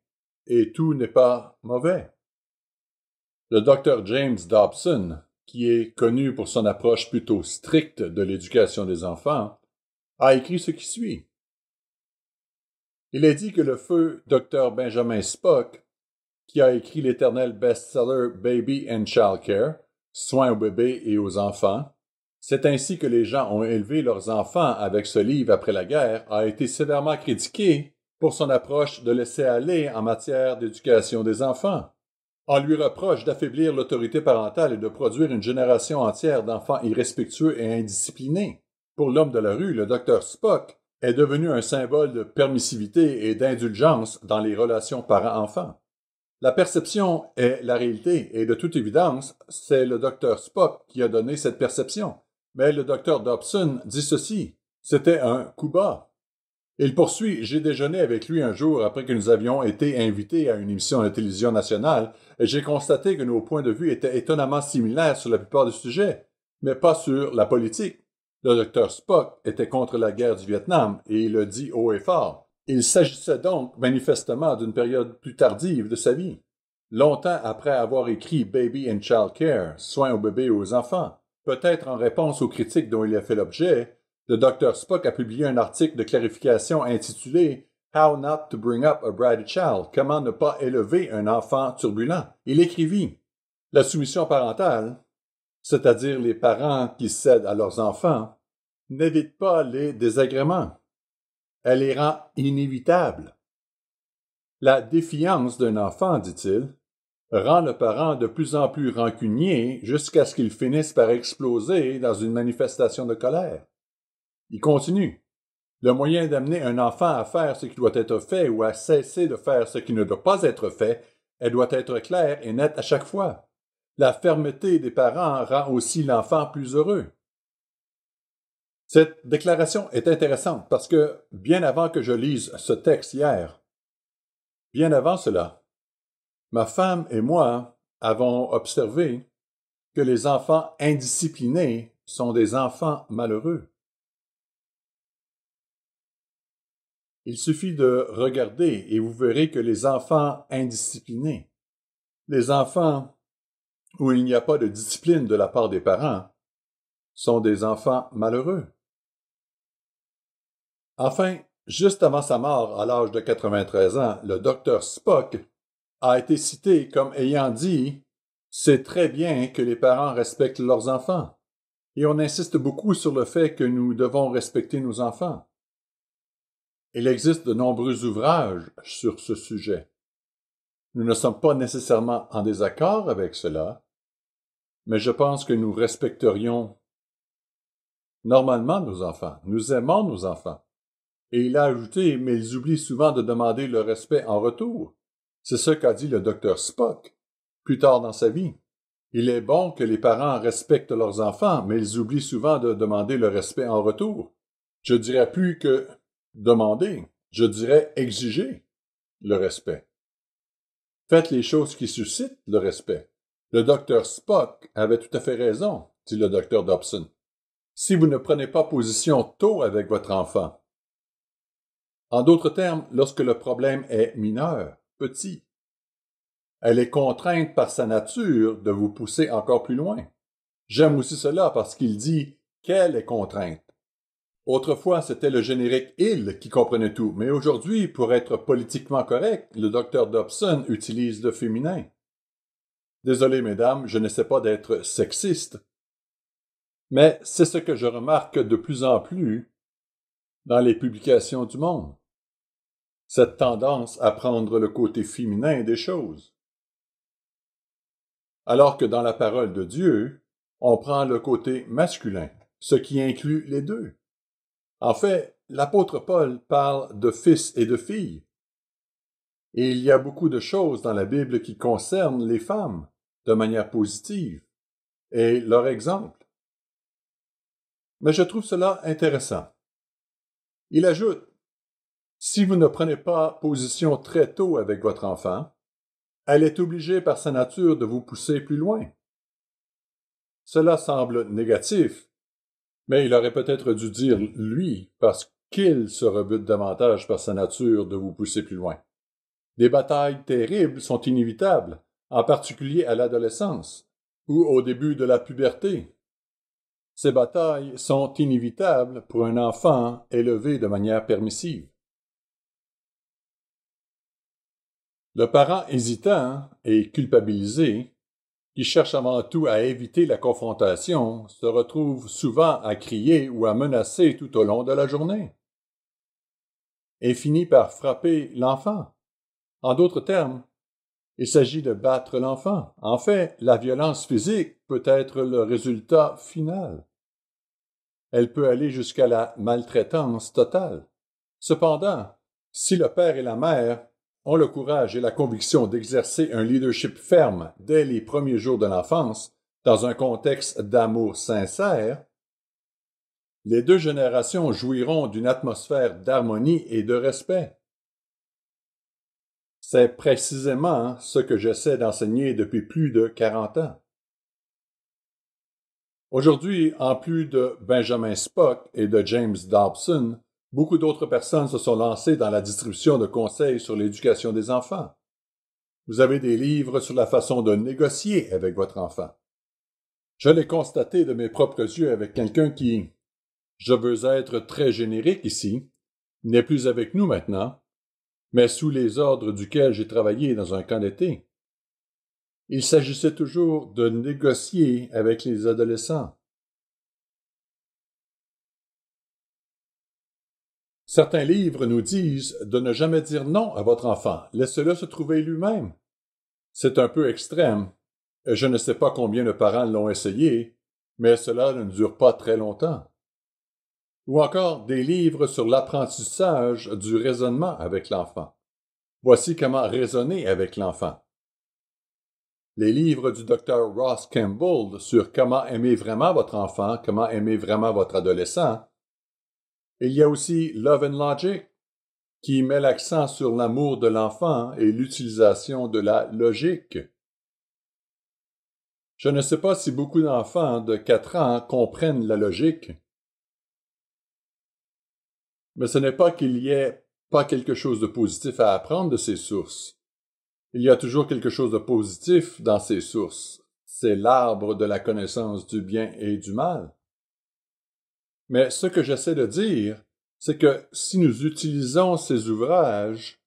et tout n'est pas mauvais. Le docteur James Dobson, qui est connu pour son approche plutôt stricte de l'éducation des enfants, a écrit ce qui suit. Il a dit que le feu Dr. Benjamin Spock, qui a écrit l'éternel best-seller Baby and Child Care, Soins aux bébés et aux enfants, c'est ainsi que les gens ont élevé leurs enfants avec ce livre après la guerre, a été sévèrement critiqué pour son approche de laisser aller en matière d'éducation des enfants. On lui reproche d'affaiblir l'autorité parentale et de produire une génération entière d'enfants irrespectueux et indisciplinés. Pour l'homme de la rue, le docteur Spock est devenu un symbole de permissivité et d'indulgence dans les relations parents-enfants. La perception est la réalité, et de toute évidence, c'est le docteur Spock qui a donné cette perception. Mais le docteur Dobson dit ceci, c'était un coup bas. Il poursuit, j'ai déjeuné avec lui un jour après que nous avions été invités à une émission de télévision nationale, et j'ai constaté que nos points de vue étaient étonnamment similaires sur la plupart des sujets, mais pas sur la politique. Le docteur Spock était contre la guerre du Vietnam, et il le dit haut et fort. Il s'agissait donc manifestement d'une période plus tardive de sa vie. Longtemps après avoir écrit Baby and Child Care, Soins aux bébés et aux enfants, peut-être en réponse aux critiques dont il a fait l'objet, le Dr. Spock a publié un article de clarification intitulé How Not to Bring Up a Bratty Child, comment ne pas élever un enfant turbulent. Il écrivit la soumission parentale, c'est-à-dire les parents qui cèdent à leurs enfants, n'évite pas les désagréments. Elle les rend inévitables. La défiance d'un enfant, dit-il, rend le parent de plus en plus rancunier jusqu'à ce qu'il finisse par exploser dans une manifestation de colère. Il continue. Le moyen d'amener un enfant à faire ce qui doit être fait ou à cesser de faire ce qui ne doit pas être fait, elle doit être claire et nette à chaque fois. La fermeté des parents rend aussi l'enfant plus heureux. Cette déclaration est intéressante parce que, bien avant que je lise ce texte hier, bien avant cela, ma femme et moi avons observé que les enfants indisciplinés sont des enfants malheureux. Il suffit de regarder et vous verrez que les enfants indisciplinés, les enfants où il n'y a pas de discipline de la part des parents, sont des enfants malheureux. Enfin, juste avant sa mort à l'âge de 93 ans, le docteur Spock a été cité comme ayant dit « C'est très bien que les parents respectent leurs enfants ». Et on insiste beaucoup sur le fait que nous devons respecter nos enfants. Il existe de nombreux ouvrages sur ce sujet. Nous ne sommes pas nécessairement en désaccord avec cela, mais je pense que nous respecterions normalement nos enfants. Nous aimons nos enfants. Et il a ajouté, mais ils oublient souvent de demander le respect en retour. C'est ce qu'a dit le docteur Spock plus tard dans sa vie. Il est bon que les parents respectent leurs enfants, mais ils oublient souvent de demander le respect en retour. Je dirais plus que demander, je dirais exiger le respect. Faites les choses qui suscitent le respect. Le docteur Spock avait tout à fait raison, dit le docteur Dobson. Si vous ne prenez pas position tôt avec votre enfant, en d'autres termes, lorsque le problème est mineur, petit, elle est contrainte par sa nature de vous pousser encore plus loin. J'aime aussi cela parce qu'il dit qu'elle est contrainte. Autrefois, c'était le générique « il » qui comprenait tout, mais aujourd'hui, pour être politiquement correct, le docteur Dobson utilise le féminin. Désolé, mesdames, je n'essaie pas d'être sexiste, mais c'est ce que je remarque de plus en plus dans les publications du monde. Cette tendance à prendre le côté féminin des choses. Alors que dans la parole de Dieu, on prend le côté masculin, ce qui inclut les deux. En fait, l'apôtre Paul parle de fils et de filles. Et il y a beaucoup de choses dans la Bible qui concernent les femmes de manière positive et leur exemple. Mais je trouve cela intéressant. Il ajoute, Si vous ne prenez pas position très tôt avec votre enfant, elle est obligée par sa nature de vous pousser plus loin. Cela semble négatif, mais il aurait peut-être dû dire lui, parce qu'il se rebute davantage par sa nature de vous pousser plus loin. Des batailles terribles sont inévitables, en particulier à l'adolescence ou au début de la puberté. Ces batailles sont inévitables pour un enfant élevé de manière permissive. Le parent hésitant et culpabilisé, qui cherche avant tout à éviter la confrontation, se retrouve souvent à crier ou à menacer tout au long de la journée et finit par frapper l'enfant. En d'autres termes, il s'agit de battre l'enfant. En fait, la violence physique peut être le résultat final. Elle peut aller jusqu'à la maltraitance totale. Cependant, si le père et la mère ont le courage et la conviction d'exercer un leadership ferme dès les premiers jours de l'enfance, dans un contexte d'amour sincère, les deux générations jouiront d'une atmosphère d'harmonie et de respect. C'est précisément ce que j'essaie d'enseigner depuis plus de 40 ans. Aujourd'hui, en plus de Benjamin Spock et de James Dobson, beaucoup d'autres personnes se sont lancées dans la distribution de conseils sur l'éducation des enfants. Vous avez des livres sur la façon de négocier avec votre enfant. Je l'ai constaté de mes propres yeux avec quelqu'un qui, je veux être très générique ici, n'est plus avec nous maintenant, mais sous les ordres duquel j'ai travaillé dans un camp d'été. Il s'agissait toujours de négocier avec les adolescents. Certains livres nous disent de ne jamais dire non à votre enfant. Laissez-le se trouver lui-même. C'est un peu extrême. Je ne sais pas combien de parents l'ont essayé, mais cela ne dure pas très longtemps. Ou encore des livres sur l'apprentissage du raisonnement avec l'enfant. Voici comment raisonner avec l'enfant. Les livres du Dr. Ross Campbell sur comment aimer vraiment votre enfant, comment aimer vraiment votre adolescent. Il y a aussi Love and Logic, qui met l'accent sur l'amour de l'enfant et l'utilisation de la logique. Je ne sais pas si beaucoup d'enfants de 4 ans comprennent la logique, mais ce n'est pas qu'il y ait pas quelque chose de positif à apprendre de ces sources. Il y a toujours quelque chose de positif dans ces sources. C'est l'arbre de la connaissance du bien et du mal. Mais ce que j'essaie de dire, c'est que si nous utilisons ces ouvrages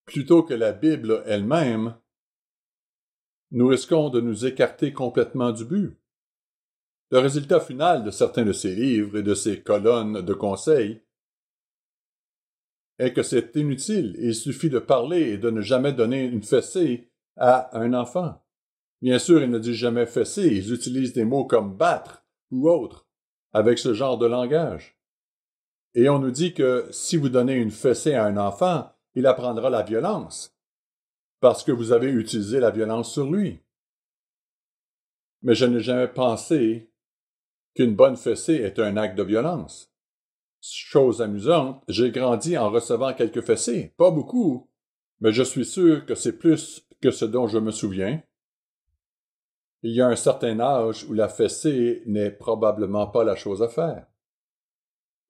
plutôt que la Bible elle-même, nous risquons de nous écarter complètement du but. Le résultat final de certains de ces livres et de ces colonnes de conseils est que c'est inutile. Il suffit de parler et de ne jamais donner une fessée à un enfant. Bien sûr, ils ne disent jamais fessée, ils utilisent des mots comme battre ou autre, avec ce genre de langage. Et on nous dit que si vous donnez une fessée à un enfant, il apprendra la violence, parce que vous avez utilisé la violence sur lui. Mais je n'ai jamais pensé qu'une bonne fessée est un acte de violence. Chose amusante, j'ai grandi en recevant quelques fessées, pas beaucoup, mais je suis sûr que c'est plus que ce dont je me souviens. Il y a un certain âge où la fessée n'est probablement pas la chose à faire.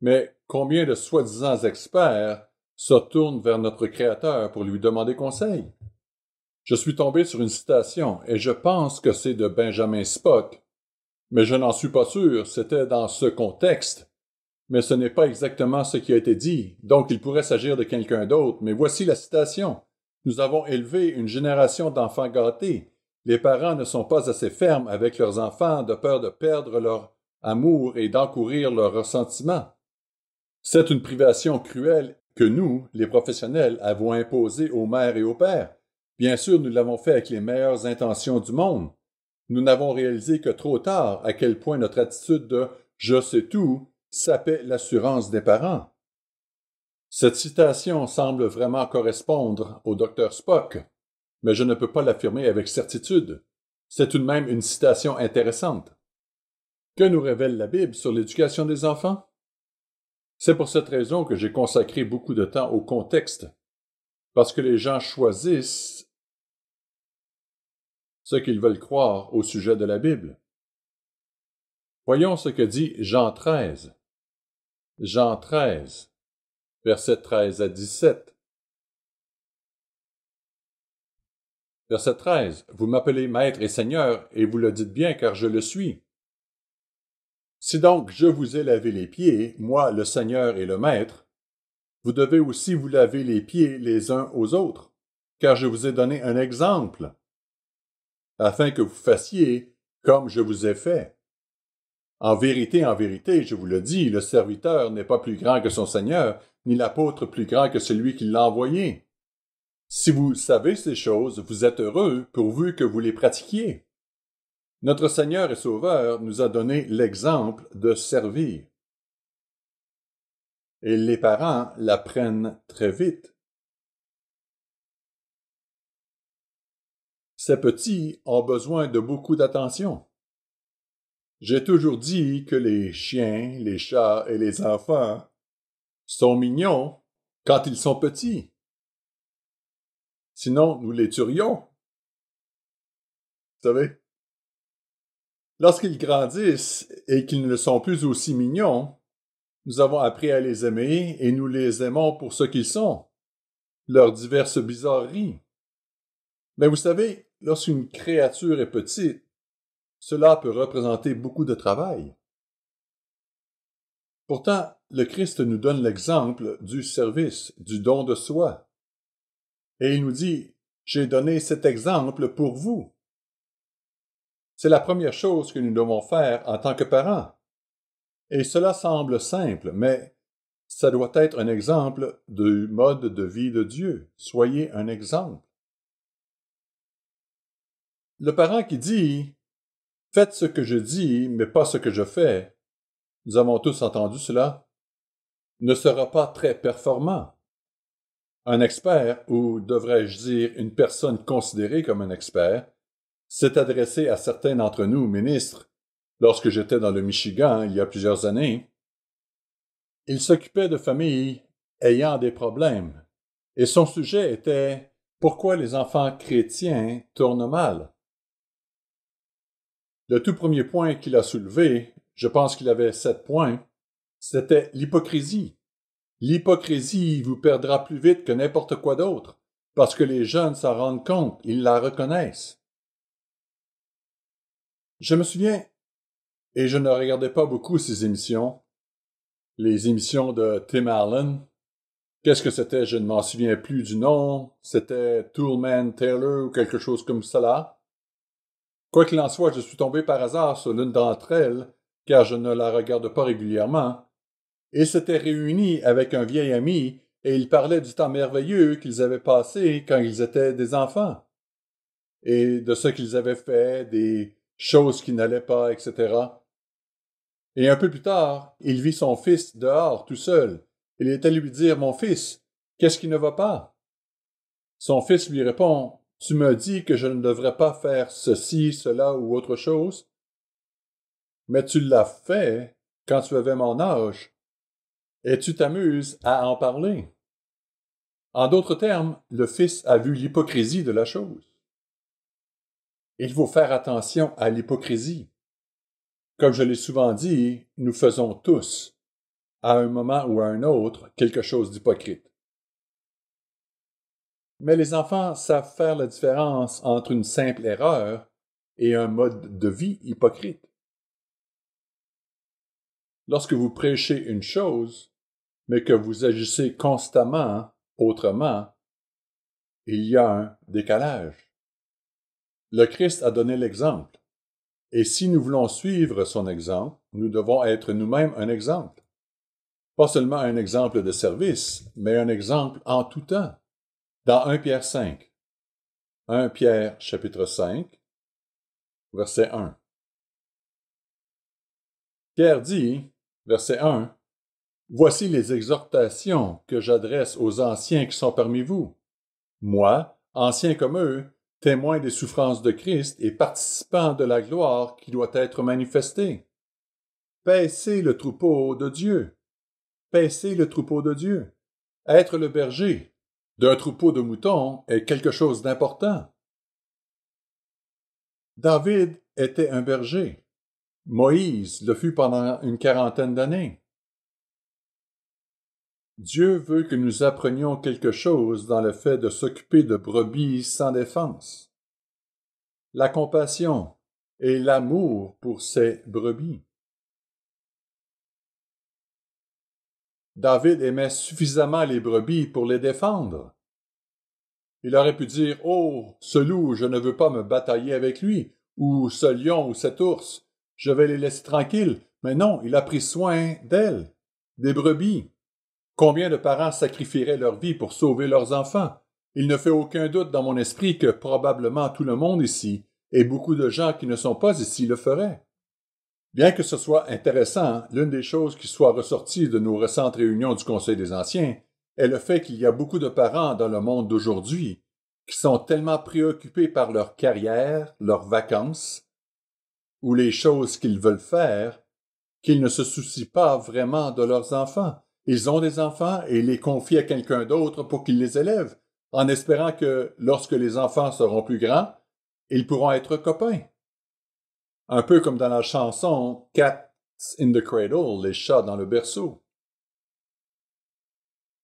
Mais combien de soi-disant experts se tournent vers notre Créateur pour lui demander conseil? Je suis tombé sur une citation, et je pense que c'est de Benjamin Spock, mais je n'en suis pas sûr, c'était dans ce contexte. Mais ce n'est pas exactement ce qui a été dit, donc il pourrait s'agir de quelqu'un d'autre, mais voici la citation. Nous avons élevé une génération d'enfants gâtés. Les parents ne sont pas assez fermes avec leurs enfants de peur de perdre leur amour et d'encourir leur ressentiment. C'est une privation cruelle que nous, les professionnels, avons imposée aux mères et aux pères. Bien sûr, nous l'avons fait avec les meilleures intentions du monde. Nous n'avons réalisé que trop tard à quel point notre attitude de « je sais tout » sapait l'assurance des parents. Cette citation semble vraiment correspondre au Dr. Spock, mais je ne peux pas l'affirmer avec certitude. C'est tout de même une citation intéressante. Que nous révèle la Bible sur l'éducation des enfants? C'est pour cette raison que j'ai consacré beaucoup de temps au contexte, parce que les gens choisissent ce qu'ils veulent croire au sujet de la Bible. Voyons ce que dit Jean 13. Jean 13, versets 13 à 17. Verset 13. Vous m'appelez Maître et Seigneur, et vous le dites bien, car je le suis. Si donc je vous ai lavé les pieds, moi le Seigneur et le Maître, vous devez aussi vous laver les pieds les uns aux autres, car je vous ai donné un exemple, afin que vous fassiez comme je vous ai fait. En vérité, je vous le dis, le serviteur n'est pas plus grand que son Seigneur, ni l'apôtre plus grand que celui qui l'a envoyé. Si vous savez ces choses, vous êtes heureux, pourvu que vous les pratiquiez. Notre Seigneur et Sauveur nous a donné l'exemple de servir. Et les parents l'apprennent très vite. Ces petits ont besoin de beaucoup d'attention. J'ai toujours dit que les chiens, les chats et les enfants sont mignons quand ils sont petits. Sinon, nous les tuerions. Vous savez? Lorsqu'ils grandissent et qu'ils ne sont plus aussi mignons, nous avons appris à les aimer et nous les aimons pour ce qu'ils sont, leurs diverses bizarreries. Mais vous savez, lorsqu'une créature est petite, cela peut représenter beaucoup de travail. Pourtant, le Christ nous donne l'exemple du service, du don de soi. Et il nous dit, « J'ai donné cet exemple pour vous. » C'est la première chose que nous devons faire en tant que parents. Et cela semble simple, mais ça doit être un exemple du mode de vie de Dieu. Soyez un exemple. Le parent qui dit « Faites ce que je dis, mais pas ce que je fais », nous avons tous entendu cela, ne sera pas très performant. Un expert, ou devrais-je dire une personne considérée comme un expert, s'est adressé à certains d'entre nous, ministres, lorsque j'étais dans le Michigan il y a plusieurs années. Il s'occupait de familles ayant des problèmes, et son sujet était « Pourquoi les enfants chrétiens tournent mal ?» Le tout premier point qu'il a soulevé, je pense qu'il avait 7 points, c'était l'hypocrisie. L'hypocrisie vous perdra plus vite que n'importe quoi d'autre, parce que les jeunes s'en rendent compte, ils la reconnaissent. Je me souviens, et je ne regardais pas beaucoup ces émissions, les émissions de Tim Allen. Qu'est-ce que c'était? Je ne m'en souviens plus du nom. C'était Toolman Taylor ou quelque chose comme cela. Quoi qu'il en soit, je suis tombé par hasard sur l'une d'entre elles, car je ne la regarde pas régulièrement. Ils s'étaient réunis avec un vieil ami et ils parlaient du temps merveilleux qu'ils avaient passé quand ils étaient des enfants, et de ce qu'ils avaient fait, des choses qui n'allaient pas, etc. Et un peu plus tard, il vit son fils dehors tout seul. Il est allé lui dire « Mon fils, qu'est-ce qui ne va pas? » Son fils lui répond « Tu me dis que je ne devrais pas faire ceci, cela ou autre chose, mais tu l'as fait quand tu avais mon âge. Et tu t'amuses à en parler. » En d'autres termes, le fils a vu l'hypocrisie de la chose. Il faut faire attention à l'hypocrisie. Comme je l'ai souvent dit, nous faisons tous, à un moment ou à un autre, quelque chose d'hypocrite. Mais les enfants savent faire la différence entre une simple erreur et un mode de vie hypocrite. Lorsque vous prêchez une chose, mais que vous agissez constamment autrement, il y a un décalage. Le Christ a donné l'exemple. Et si nous voulons suivre son exemple, nous devons être nous-mêmes un exemple. Pas seulement un exemple de service, mais un exemple en tout temps. Dans 1 Pierre 5. 1 Pierre chapitre 5, verset 1. Pierre dit, verset 1, « Voici les exhortations que j'adresse aux anciens qui sont parmi vous. Moi, ancien comme eux, témoin des souffrances de Christ et participant de la gloire qui doit être manifestée. Paissez le troupeau de Dieu. paisser le troupeau de Dieu. Être le berger d'un troupeau de moutons est quelque chose d'important. David était un berger. Moïse le fut pendant une quarantaine d'années. Dieu veut que nous apprenions quelque chose dans le fait de s'occuper de brebis sans défense. La compassion et l'amour pour ces brebis. David aimait suffisamment les brebis pour les défendre. Il aurait pu dire « Oh, ce loup, je ne veux pas me batailler avec lui » ou « ce lion ou cet ours, je vais les laisser tranquilles ». Mais non, il a pris soin d'elles, des brebis. Combien de parents sacrifieraient leur vie pour sauver leurs enfants? Il ne fait aucun doute dans mon esprit que probablement tout le monde ici, et beaucoup de gens qui ne sont pas ici le feraient. Bien que ce soit intéressant, l'une des choses qui soit ressortie de nos récentes réunions du Conseil des Anciens est le fait qu'il y a beaucoup de parents dans le monde d'aujourd'hui qui sont tellement préoccupés par leur carrière, leurs vacances, ou les choses qu'ils veulent faire, qu'ils ne se soucient pas vraiment de leurs enfants. Ils ont des enfants et les confient à quelqu'un d'autre pour qu'il les élève, en espérant que, lorsque les enfants seront plus grands, ils pourront être copains. Un peu comme dans la chanson « Cats in the Cradle », les chats dans le berceau.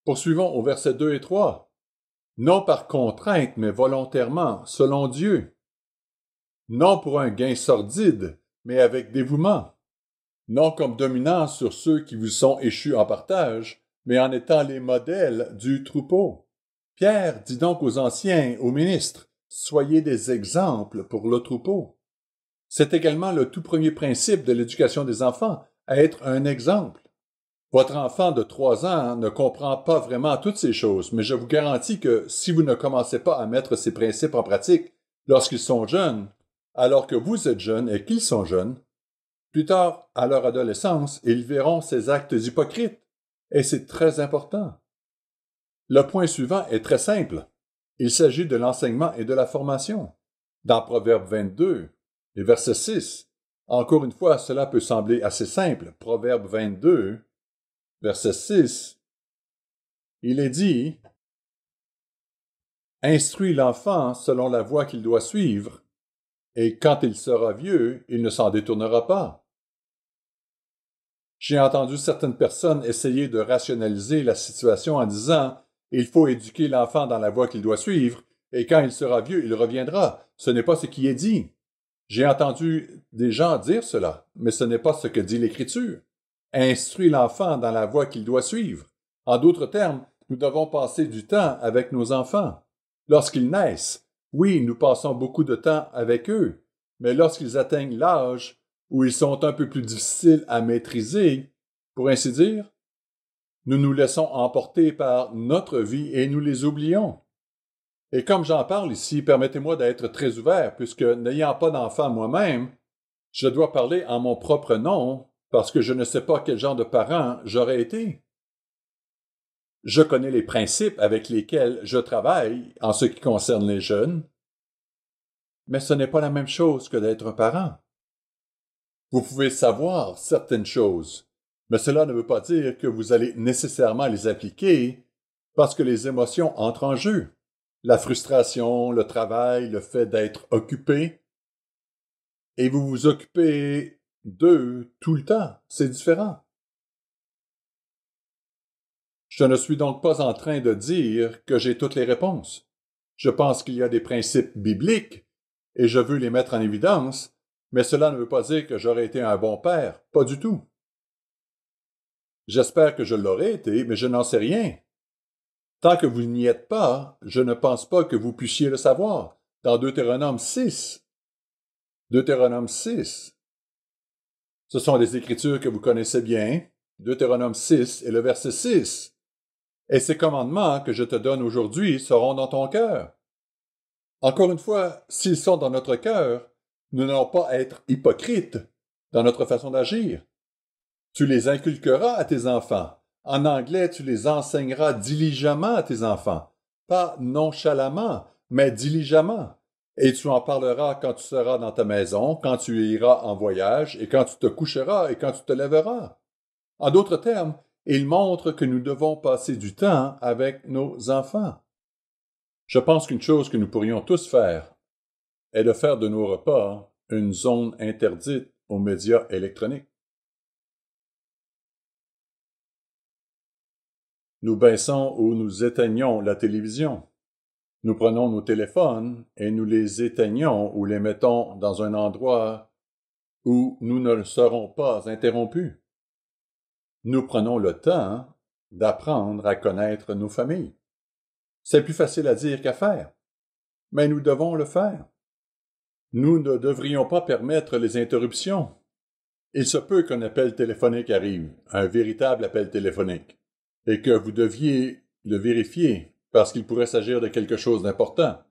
Poursuivons au verset 2 et 3. « Non par contrainte, mais volontairement, selon Dieu. Non pour un gain sordide, mais avec dévouement. Non comme dominant sur ceux qui vous sont échus en partage, mais en étant les modèles du troupeau. Pierre dit donc aux anciens, aux ministres, soyez des exemples pour le troupeau. » C'est également le tout premier principe de l'éducation des enfants, être un exemple. Votre enfant de 3 ans ne comprend pas vraiment toutes ces choses, mais je vous garantis que si vous ne commencez pas à mettre ces principes en pratique lorsqu'ils sont jeunes, alors que vous êtes jeunes et qu'ils sont jeunes, plus tard, à leur adolescence, ils verront ces actes hypocrites, et c'est très important. Le point suivant est très simple. Il s'agit de l'enseignement et de la formation. Dans Proverbe 22, et verset 6, encore une fois, cela peut sembler assez simple. Proverbe 22, verset 6, il est dit « Instruis l'enfant selon la voie qu'il doit suivre, et quand il sera vieux, il ne s'en détournera pas. » J'ai entendu certaines personnes essayer de rationaliser la situation en disant « Il faut éduquer l'enfant dans la voie qu'il doit suivre, et quand il sera vieux, il reviendra. » Ce n'est pas ce qui est dit. J'ai entendu des gens dire cela, mais ce n'est pas ce que dit l'Écriture. Instruis l'enfant dans la voie qu'il doit suivre. En d'autres termes, nous devons passer du temps avec nos enfants. Lorsqu'ils naissent, oui, nous passons beaucoup de temps avec eux, mais lorsqu'ils atteignent l'âge où ils sont un peu plus difficiles à maîtriser, pour ainsi dire, nous nous laissons emporter par notre vie et nous les oublions. Et comme j'en parle ici, permettez-moi d'être très ouvert, puisque n'ayant pas d'enfant moi-même, je dois parler en mon propre nom, parce que je ne sais pas quel genre de parent j'aurais été. Je connais les principes avec lesquels je travaille en ce qui concerne les jeunes, mais ce n'est pas la même chose que d'être un parent. Vous pouvez savoir certaines choses, mais cela ne veut pas dire que vous allez nécessairement les appliquer parce que les émotions entrent en jeu. La frustration, le travail, le fait d'être occupé, et vous vous occupez d'eux tout le temps. C'est différent. Je ne suis donc pas en train de dire que j'ai toutes les réponses. Je pense qu'il y a des principes bibliques, et je veux les mettre en évidence, mais cela ne veut pas dire que j'aurais été un bon père, pas du tout. J'espère que je l'aurais été, mais je n'en sais rien. Tant que vous n'y êtes pas, je ne pense pas que vous puissiez le savoir. Dans Deutéronome 6. Deutéronome 6. Ce sont des écritures que vous connaissez bien. Deutéronome 6 et le verset 6. Et ces commandements que je te donne aujourd'hui seront dans ton cœur. Encore une fois, s'ils sont dans notre cœur, nous n'allons pas être hypocrites dans notre façon d'agir. Tu les inculqueras à tes enfants. En anglais, tu les enseigneras diligemment à tes enfants. Pas nonchalamment, mais diligemment. Et tu en parleras quand tu seras dans ta maison, quand tu iras en voyage, et quand tu te coucheras et quand tu te lèveras. En d'autres termes, il montre que nous devons passer du temps avec nos enfants. Je pense qu'une chose que nous pourrions tous faire est de faire de nos repas une zone interdite aux médias électroniques. Nous baissons ou nous éteignons la télévision. Nous prenons nos téléphones et nous les éteignons ou les mettons dans un endroit où nous ne serons pas interrompus. Nous prenons le temps d'apprendre à connaître nos familles. C'est plus facile à dire qu'à faire, mais nous devons le faire. Nous ne devrions pas permettre les interruptions. Il se peut qu'un appel téléphonique arrive, un véritable appel téléphonique, et que vous deviez le vérifier parce qu'il pourrait s'agir de quelque chose d'important.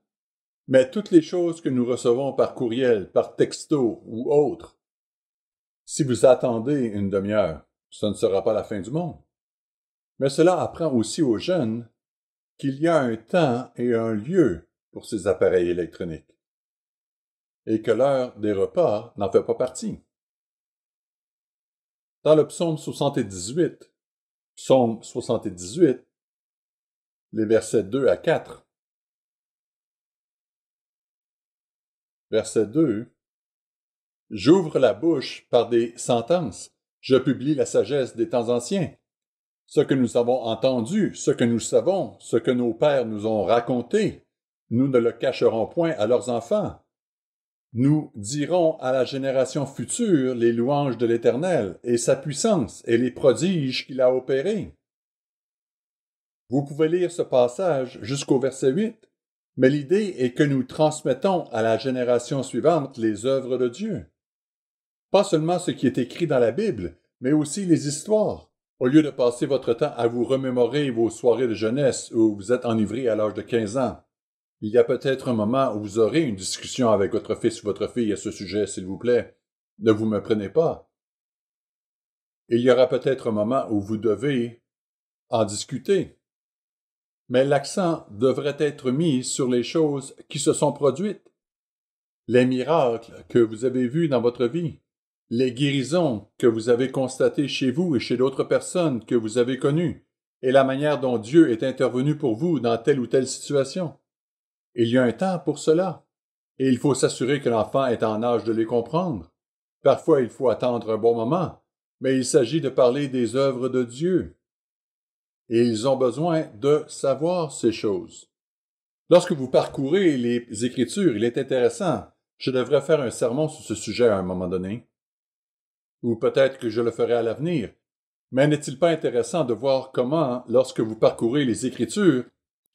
Mais toutes les choses que nous recevons par courriel, par texto ou autre, si vous attendez une demi-heure, ce ne sera pas la fin du monde. Mais cela apprend aussi aux jeunes qu'il y a un temps et un lieu pour ces appareils électroniques, et que l'heure des repas n'en fait pas partie. Dans le psaume 78, les versets 2 à 4, verset 2, « J'ouvre la bouche par des sentences, je publie la sagesse des temps anciens. Ce que nous avons entendu, ce que nous savons, ce que nos pères nous ont raconté, nous ne le cacherons point à leurs enfants. Nous dirons à la génération future les louanges de l'Éternel et sa puissance et les prodiges qu'il a opérés. » Vous pouvez lire ce passage jusqu'au verset 8, mais l'idée est que nous transmettons à la génération suivante les œuvres de Dieu. Pas seulement ce qui est écrit dans la Bible, mais aussi les histoires. Au lieu de passer votre temps à vous remémorer vos soirées de jeunesse où vous êtes enivré à l'âge de 15 ans, il y a peut-être un moment où vous aurez une discussion avec votre fils ou votre fille à ce sujet, s'il vous plaît. Ne vous méprenez pas. Il y aura peut-être un moment où vous devez en discuter. Mais l'accent devrait être mis sur les choses qui se sont produites. Les miracles que vous avez vus dans votre vie, les guérisons que vous avez constatées chez vous et chez d'autres personnes que vous avez connues, et la manière dont Dieu est intervenu pour vous dans telle ou telle situation. Il y a un temps pour cela, et il faut s'assurer que l'enfant est en âge de les comprendre. Parfois, il faut attendre un bon moment, mais il s'agit de parler des œuvres de Dieu. Et ils ont besoin de savoir ces choses. Lorsque vous parcourez les Écritures, il est intéressant. Je devrais faire un sermon sur ce sujet à un moment donné. Ou peut-être que je le ferai à l'avenir. Mais n'est-il pas intéressant de voir comment, lorsque vous parcourez les Écritures,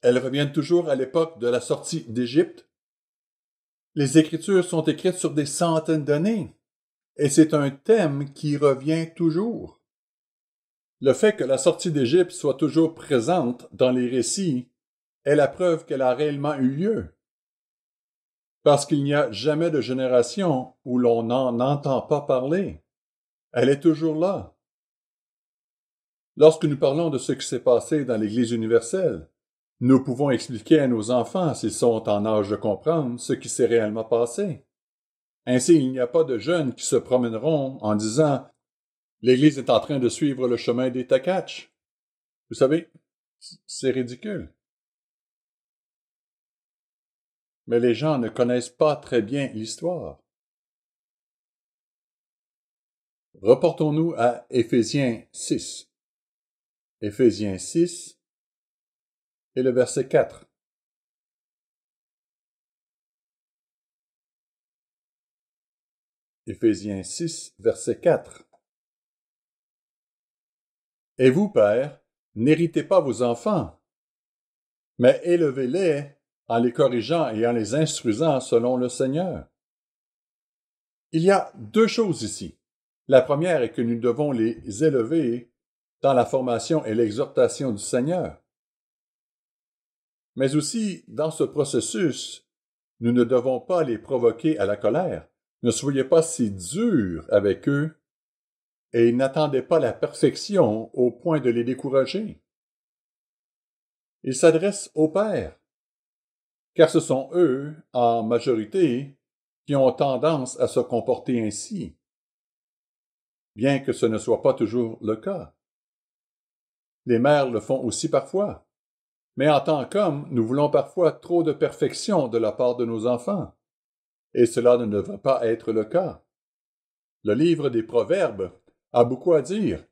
elles reviennent toujours à l'époque de la sortie d'Égypte? Les Écritures sont écrites sur des centaines d'années, et c'est un thème qui revient toujours. Le fait que la sortie d'Égypte soit toujours présente dans les récits est la preuve qu'elle a réellement eu lieu. Parce qu'il n'y a jamais de génération où l'on n'en entend pas parler. Elle est toujours là. Lorsque nous parlons de ce qui s'est passé dans l'Église universelle, nous pouvons expliquer à nos enfants, s'ils sont en âge de comprendre, ce qui s'est réellement passé. Ainsi, il n'y a pas de jeunes qui se promèneront en disant « L'Église est en train de suivre le chemin des Takach. » Vous savez, c'est ridicule. Mais les gens ne connaissent pas très bien l'histoire. Reportons-nous à Éphésiens 6. Éphésiens 6 et le verset 4. Éphésiens 6, verset 4. « Et vous, pères, n'héritez pas vos enfants, mais élevez-les en les corrigeant et en les instruisant selon le Seigneur. » Il y a deux choses ici. La première est que nous devons les élever dans la formation et l'exhortation du Seigneur. Mais aussi, dans ce processus, nous ne devons pas les provoquer à la colère. Ne soyez pas si durs avec eux et n'attendez pas la perfection au point de les décourager. Il s'adresse aux pères, car ce sont eux, en majorité, qui ont tendance à se comporter ainsi, bien que ce ne soit pas toujours le cas. Les mères le font aussi parfois. Mais en tant qu'hommes, nous voulons parfois trop de perfection de la part de nos enfants. Et cela ne devrait pas être le cas. Le livre des Proverbes a beaucoup à dire.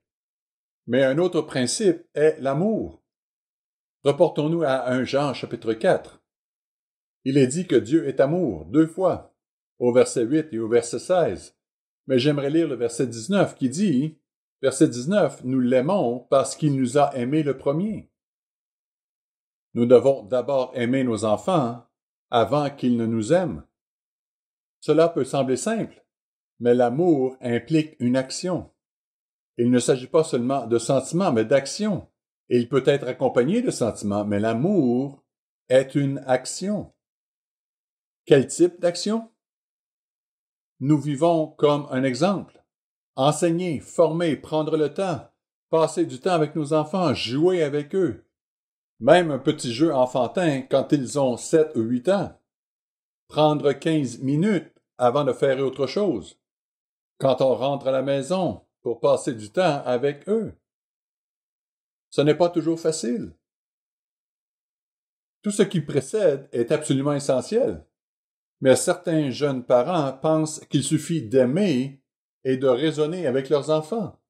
Mais un autre principe est l'amour. Reportons-nous à 1 Jean chapitre 4. Il est dit que Dieu est amour, 2 fois, au verset 8 et au verset 16. Mais j'aimerais lire le verset 19 qui dit, verset 19, « Nous l'aimons parce qu'il nous a aimés le premier. » Nous devons d'abord aimer nos enfants avant qu'ils ne nous aiment. Cela peut sembler simple, mais l'amour implique une action. Il ne s'agit pas seulement de sentiments, mais d'action. Il peut être accompagné de sentiments, mais l'amour est une action. Quel type d'action? Nous vivons comme un exemple. Enseigner, former, prendre le temps, passer du temps avec nos enfants, jouer avec eux. Même un petit jeu enfantin quand ils ont 7 ou 8 ans. Prendre 15 minutes avant de faire autre chose. Quand on rentre à la maison, pour passer du temps avec eux. Ce n'est pas toujours facile. Tout ce qui précède est absolument essentiel. Mais certains jeunes parents pensent qu'il suffit d'aimer et de raisonner avec leurs enfants.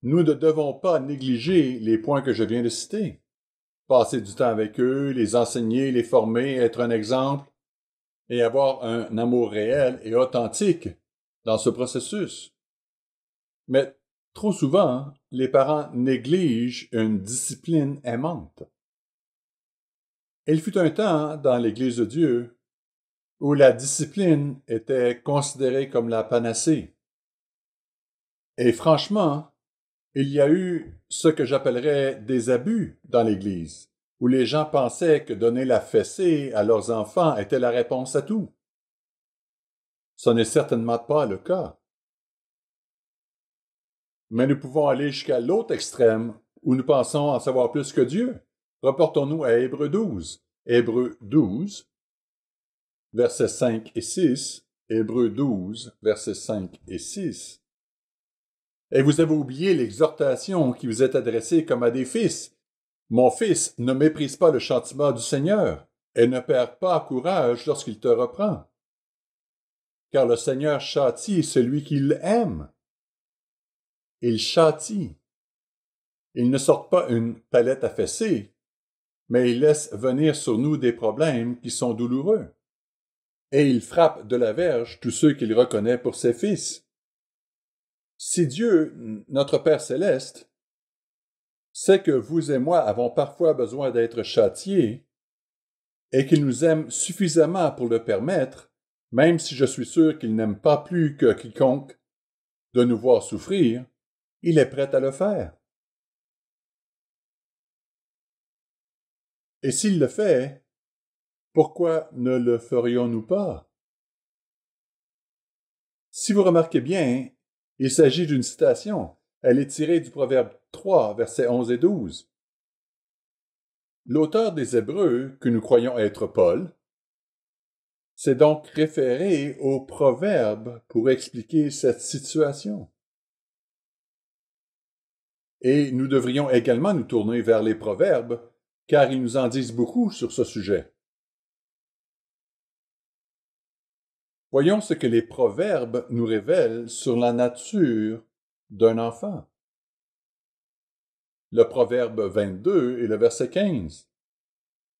Nous ne devons pas négliger les points que je viens de citer. Passer du temps avec eux, les enseigner, les former, être un exemple et avoir un amour réel et authentique dans ce processus. Mais trop souvent, les parents négligent une discipline aimante. Il fut un temps dans l'Église de Dieu où la discipline était considérée comme la panacée. Et franchement, il y a eu ce que j'appellerais des abus dans l'Église, où les gens pensaient que donner la fessée à leurs enfants était la réponse à tout. Ce n'est certainement pas le cas. Mais nous pouvons aller jusqu'à l'autre extrême, où nous pensons en savoir plus que Dieu. Reportons-nous à Hébreux 12. Hébreux 12, versets 5 et 6. Hébreux 12, versets 5 et 6. Et vous avez oublié l'exhortation qui vous est adressée comme à des fils. Mon fils, ne méprise pas le châtiment du Seigneur, et ne perds pas courage lorsqu'il te reprend. Car le Seigneur châtie celui qu'il aime. Il châtie. Il ne sort pas une palette à fesser, mais il laisse venir sur nous des problèmes qui sont douloureux. Et il frappe de la verge tous ceux qu'il reconnaît pour ses fils. Si Dieu, notre Père céleste, sait que vous et moi avons parfois besoin d'être châtiés et qu'il nous aime suffisamment pour le permettre, même si je suis sûr qu'il n'aime pas plus que quiconque de nous voir souffrir, il est prêt à le faire. Et s'il le fait, pourquoi ne le ferions-nous pas? Si vous remarquez bien, il s'agit d'une citation. Elle est tirée du Proverbe 3, versets 11 et 12. L'auteur des Hébreux, que nous croyons être Paul, s'est donc référé au Proverbe pour expliquer cette situation. Et nous devrions également nous tourner vers les Proverbes, car ils nous en disent beaucoup sur ce sujet. Voyons ce que les Proverbes nous révèlent sur la nature d'un enfant. Le Proverbe 22 et le verset 15.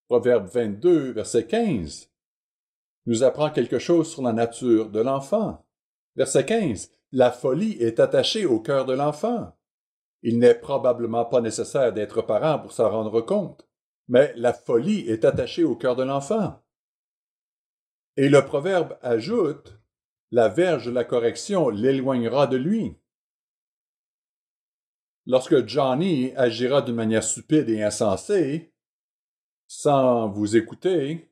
Proverbe 22, verset 15, nous apprend quelque chose sur la nature de l'enfant. Verset 15. La folie est attachée au cœur de l'enfant. Il n'est probablement pas nécessaire d'être parent pour s'en rendre compte, mais la folie est attachée au cœur de l'enfant. Et le proverbe ajoute, la verge de la correction l'éloignera de lui. Lorsque Johnny agira d'une manière stupide et insensée, sans vous écouter,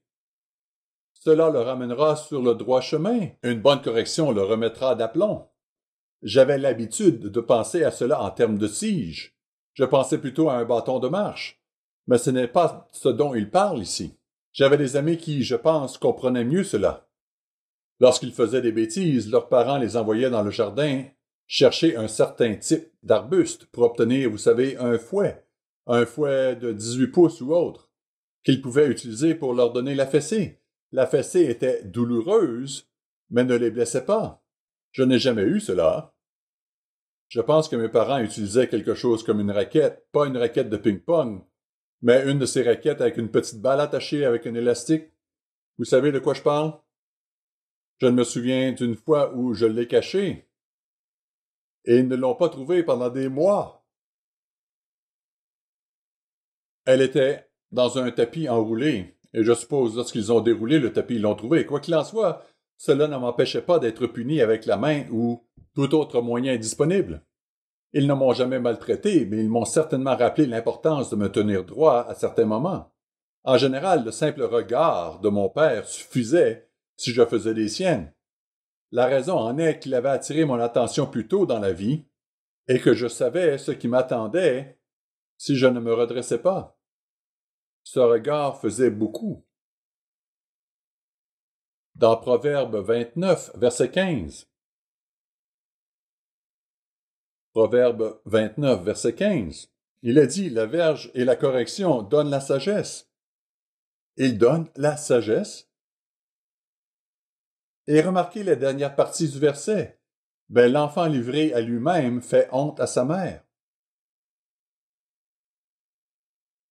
cela le ramènera sur le droit chemin. Une bonne correction le remettra d'aplomb. J'avais l'habitude de penser à cela en termes de tige. Je pensais plutôt à un bâton de marche. Mais ce n'est pas ce dont il parle ici. J'avais des amis qui, je pense, comprenaient mieux cela. Lorsqu'ils faisaient des bêtises, leurs parents les envoyaient dans le jardin chercher un certain type d'arbuste pour obtenir, vous savez, un fouet de 18 pouces ou autre, qu'ils pouvaient utiliser pour leur donner la fessée. La fessée était douloureuse, mais ne les blessait pas. Je n'ai jamais eu cela. Je pense que mes parents utilisaient quelque chose comme une raquette, pas une raquette de ping-pong, mais une de ces raquettes avec une petite balle attachée avec un élastique. Vous savez de quoi je parle? Je me souviens d'une fois où je l'ai cachée, et ils ne l'ont pas trouvée pendant des mois. Elle était dans un tapis enroulé, et je suppose lorsqu'ils ont déroulé le tapis, ils l'ont trouvée. Quoi qu'il en soit, cela ne m'empêchait pas d'être puni avec la main ou tout autre moyen disponible. Ils ne m'ont jamais maltraité, mais ils m'ont certainement rappelé l'importance de me tenir droit à certains moments. En général, le simple regard de mon père suffisait si je faisais les siennes. La raison en est qu'il avait attiré mon attention plus tôt dans la vie et que je savais ce qui m'attendait si je ne me redressais pas. Ce regard faisait beaucoup. Dans Proverbe 29, verset 15. Proverbe 29, verset 15. Il a dit, la verge et la correction donnent la sagesse. Il donne la sagesse. Et remarquez la dernière partie du verset. Ben, l'enfant livré à lui-même fait honte à sa mère.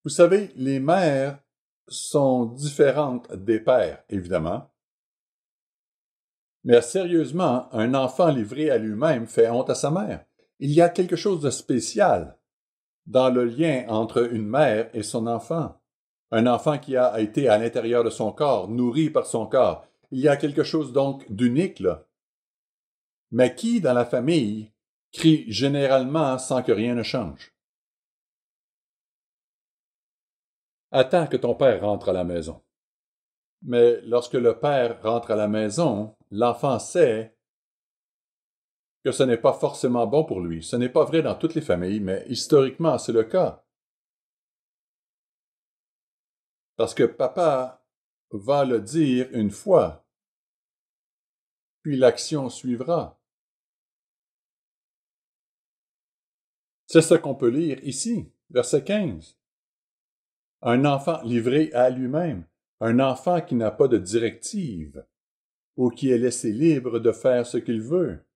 Vous savez, les mères sont différentes des pères, évidemment. Mais sérieusement, un enfant livré à lui-même fait honte à sa mère. Il y a quelque chose de spécial dans le lien entre une mère et son enfant. Un enfant qui a été à l'intérieur de son corps, nourri par son corps. Il y a quelque chose donc d'unique là. Mais qui, dans la famille, crie généralement sans que rien ne change? Attends que ton père rentre à la maison. Mais lorsque le père rentre à la maison, l'enfant sait que ce n'est pas forcément bon pour lui. Ce n'est pas vrai dans toutes les familles, mais historiquement, c'est le cas. Parce que papa va le dire une fois, puis l'action suivra. C'est ce qu'on peut lire ici, verset 15. Un enfant livré à lui-même, un enfant qui n'a pas de directive, ou qui est laissé libre de faire ce qu'il veut,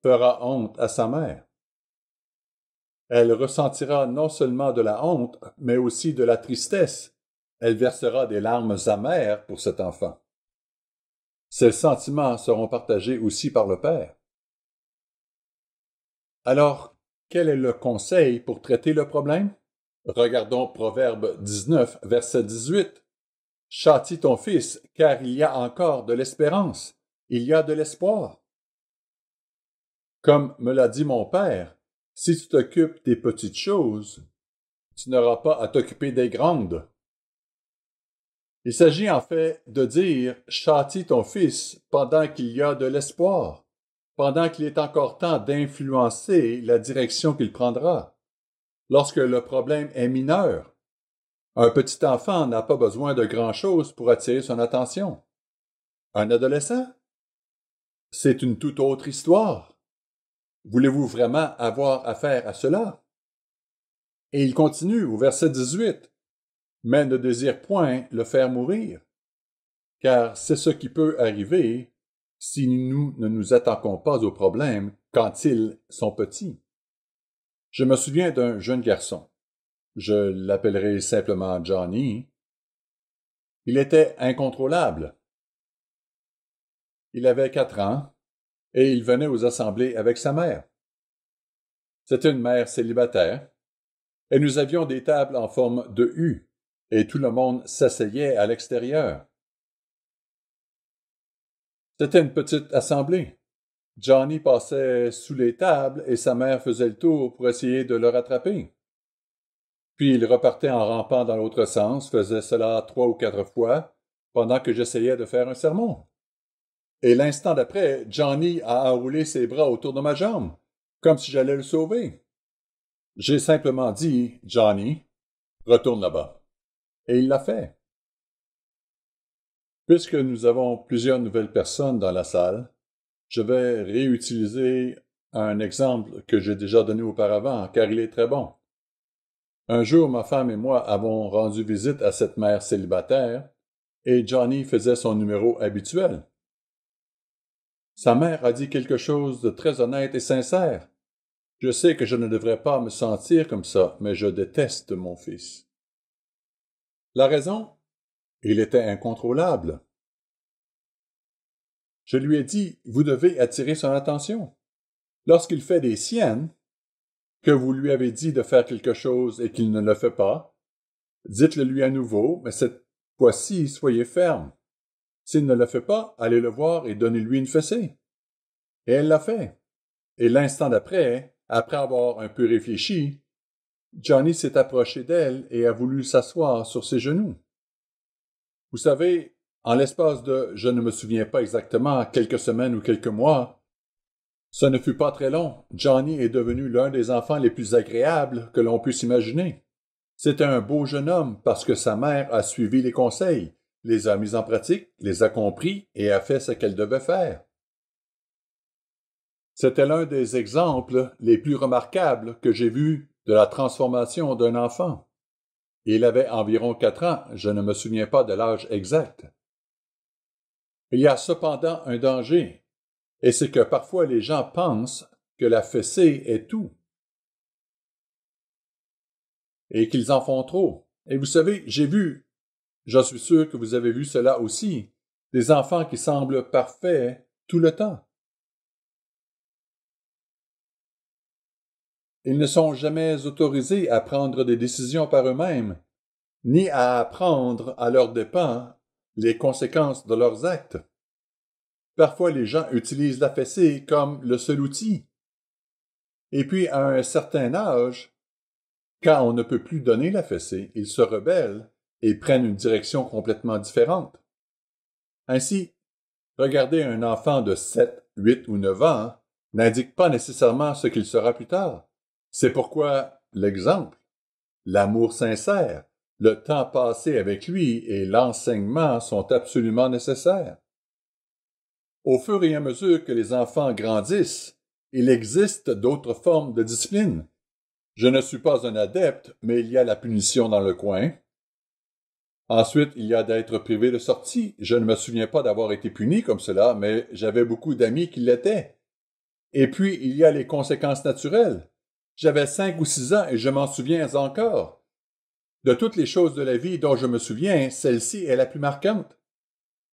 fera honte à sa mère. Elle ressentira non seulement de la honte, mais aussi de la tristesse. Elle versera des larmes amères pour cet enfant. Ces sentiments seront partagés aussi par le père. Alors, quel est le conseil pour traiter le problème? Regardons Proverbe 19, verset 18. Châtie ton fils, car il y a encore de l'espérance. Il y a de l'espoir. Comme me l'a dit mon père, si tu t'occupes des petites choses, tu n'auras pas à t'occuper des grandes. Il s'agit en fait de dire « châtie ton fils pendant qu'il y a de l'espoir, pendant qu'il est encore temps d'influencer la direction qu'il prendra. Lorsque le problème est mineur, un petit enfant n'a pas besoin de grand-chose pour attirer son attention. Un adolescent? C'est une toute autre histoire. Voulez-vous vraiment avoir affaire à cela? » Et il continue au verset 18. « Mais ne désire point le faire mourir, car c'est ce qui peut arriver si nous ne nous attaquons pas aux problèmes quand ils sont petits. » Je me souviens d'un jeune garçon. Je l'appellerai simplement Johnny. Il était incontrôlable. Il avait 4 ans et il venait aux assemblées avec sa mère. C'était une mère célibataire et nous avions des tables en forme de U et tout le monde s'asseyait à l'extérieur. C'était une petite assemblée. Johnny passait sous les tables et sa mère faisait le tour pour essayer de le rattraper. Puis il repartait en rampant dans l'autre sens, faisait cela 3 ou 4 fois, pendant que j'essayais de faire un sermon. Et l'instant d'après, Johnny a enroulé ses bras autour de ma jambe, comme si j'allais le sauver. J'ai simplement dit, « Johnny, retourne là-bas. » Et il l'a fait. Puisque nous avons plusieurs nouvelles personnes dans la salle, je vais réutiliser un exemple que j'ai déjà donné auparavant, car il est très bon. Un jour, ma femme et moi avons rendu visite à cette mère célibataire, et Johnny faisait son numéro habituel. Sa mère a dit quelque chose de très honnête et sincère. Je sais que je ne devrais pas me sentir comme ça, mais je déteste mon fils. La raison? Il était incontrôlable. Je lui ai dit, vous devez attirer son attention. Lorsqu'il fait des siennes, que vous lui avez dit de faire quelque chose et qu'il ne le fait pas, dites-le lui à nouveau, mais cette fois-ci, soyez ferme. S'il ne le fait pas, allez le voir et donnez-lui une fessée. Et elle l'a fait. Et l'instant d'après, après avoir un peu réfléchi, Johnny s'est approché d'elle et a voulu s'asseoir sur ses genoux. Vous savez, en l'espace de, je ne me souviens pas exactement, quelques semaines ou quelques mois, ce ne fut pas très long. Johnny est devenu l'un des enfants les plus agréables que l'on puisse imaginer. C'était un beau jeune homme parce que sa mère a suivi les conseils, les a mis en pratique, les a compris et a fait ce qu'elle devait faire. C'était l'un des exemples les plus remarquables que j'ai vus de la transformation d'un enfant. Il avait environ 4 ans, je ne me souviens pas de l'âge exact. Il y a cependant un danger, et c'est que parfois les gens pensent que la fessée est tout, et qu'ils en font trop. Et vous savez, j'en suis sûr que vous avez vu cela aussi, des enfants qui semblent parfaits tout le temps. Ils ne sont jamais autorisés à prendre des décisions par eux-mêmes, ni à apprendre à leurs dépens les conséquences de leurs actes. Parfois, les gens utilisent la fessée comme le seul outil. Et puis, à un certain âge, quand on ne peut plus donner la fessée, ils se rebellent et prennent une direction complètement différente. Ainsi, regarder un enfant de 7, 8 ou 9 ans n'indique pas nécessairement ce qu'il sera plus tard. C'est pourquoi l'exemple, l'amour sincère, le temps passé avec lui et l'enseignement sont absolument nécessaires. Au fur et à mesure que les enfants grandissent, il existe d'autres formes de discipline. Je ne suis pas un adepte, mais il y a la punition dans le coin. Ensuite, il y a d'être privé de sortie. Je ne me souviens pas d'avoir été puni comme cela, mais j'avais beaucoup d'amis qui l'étaient. Et puis, il y a les conséquences naturelles. J'avais 5 ou 6 ans et je m'en souviens encore. De toutes les choses de la vie dont je me souviens, celle-ci est la plus marquante.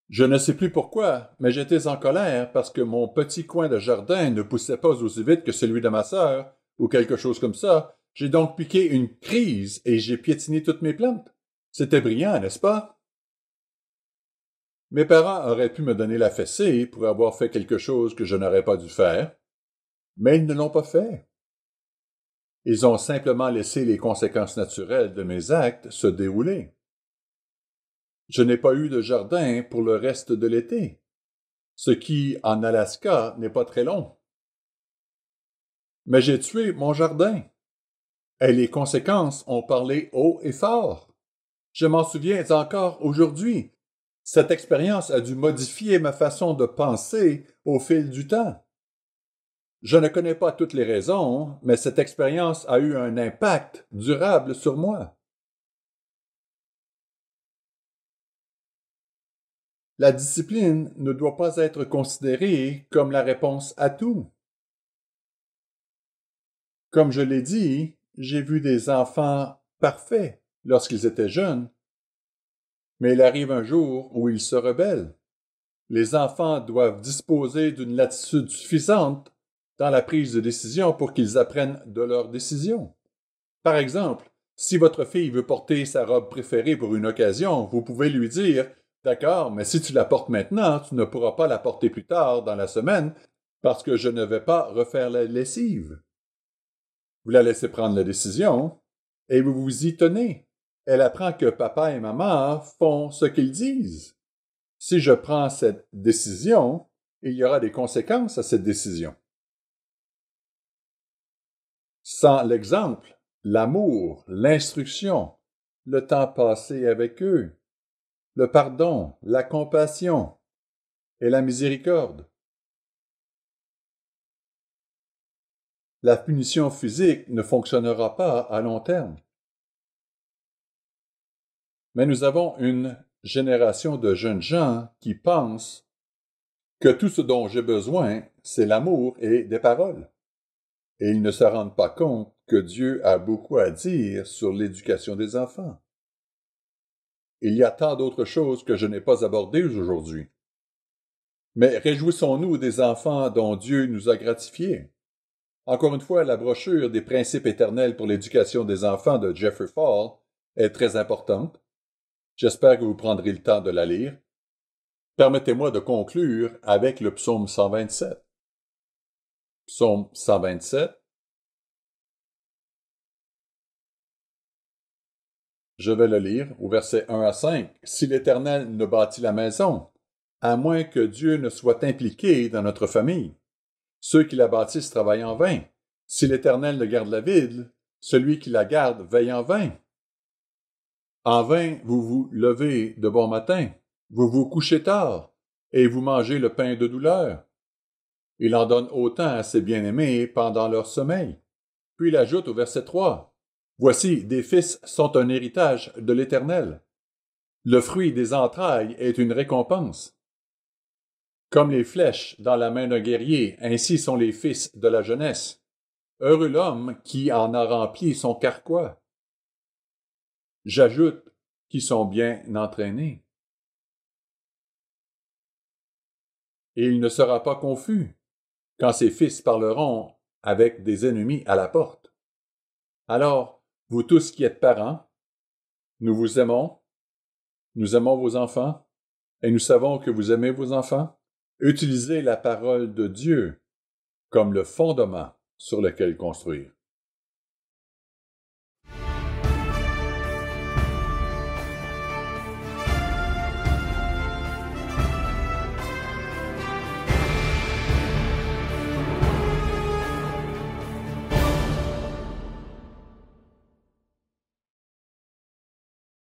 Je ne sais plus pourquoi, mais j'étais en colère parce que mon petit coin de jardin ne poussait pas aussi vite que celui de ma sœur, ou quelque chose comme ça. J'ai donc piqué une crise et j'ai piétiné toutes mes plantes. C'était brillant, n'est-ce pas? Mes parents auraient pu me donner la fessée pour avoir fait quelque chose que je n'aurais pas dû faire, mais ils ne l'ont pas fait. Ils ont simplement laissé les conséquences naturelles de mes actes se dérouler. Je n'ai pas eu de jardin pour le reste de l'été, ce qui, en Alaska, n'est pas très long. Mais j'ai tué mon jardin. Et les conséquences ont parlé haut et fort. Je m'en souviens encore aujourd'hui. Cette expérience a dû modifier ma façon de penser au fil du temps. Je ne connais pas toutes les raisons, mais cette expérience a eu un impact durable sur moi. La discipline ne doit pas être considérée comme la réponse à tout. Comme je l'ai dit, j'ai vu des enfants parfaits lorsqu'ils étaient jeunes, mais il arrive un jour où ils se rebellent. Les enfants doivent disposer d'une latitude suffisante dans la prise de décision pour qu'ils apprennent de leurs décisions. Par exemple, si votre fille veut porter sa robe préférée pour une occasion, vous pouvez lui dire « D'accord, mais si tu la portes maintenant, tu ne pourras pas la porter plus tard dans la semaine parce que je ne vais pas refaire la lessive. » Vous la laissez prendre la décision et vous vous y tenez. Elle apprend que papa et maman font ce qu'ils disent. Si je prends cette décision, il y aura des conséquences à cette décision. Sans l'exemple, l'amour, l'instruction, le temps passé avec eux, le pardon, la compassion et la miséricorde, la punition physique ne fonctionnera pas à long terme. Mais nous avons une génération de jeunes gens qui pensent que tout ce dont j'ai besoin, c'est l'amour et des paroles. Et ils ne se rendent pas compte que Dieu a beaucoup à dire sur l'éducation des enfants. Il y a tant d'autres choses que je n'ai pas abordées aujourd'hui. Mais réjouissons-nous des enfants dont Dieu nous a gratifiés. Encore une fois, la brochure des principes éternels pour l'éducation des enfants de Jeffrey Fall est très importante. J'espère que vous prendrez le temps de la lire. Permettez-moi de conclure avec le psaume 127. Psaume 127. Je vais le lire au verset 1 à 5. « Si l'Éternel ne bâtit la maison, à moins que Dieu ne soit impliqué dans notre famille, ceux qui la bâtissent travaillent en vain. Si l'Éternel ne garde la ville, celui qui la garde veille en vain. En vain vous vous levez de bon matin, vous vous couchez tard, et vous mangez le pain de douleur. Il en donne autant à ses bien-aimés pendant leur sommeil. » Puis il ajoute au verset 3, « Voici, des fils sont un héritage de l'Éternel. Le fruit des entrailles est une récompense. Comme les flèches dans la main d'un guerrier, ainsi sont les fils de la jeunesse. Heureux l'homme qui en a rempli son carquois. » J'ajoute, qui sont bien entraînés. Et il ne sera pas confus quand ses fils parleront avec des ennemis à la porte. Alors, vous tous qui êtes parents, nous vous aimons, nous aimons vos enfants, et nous savons que vous aimez vos enfants. Utilisez la parole de Dieu comme le fondement sur lequel construire.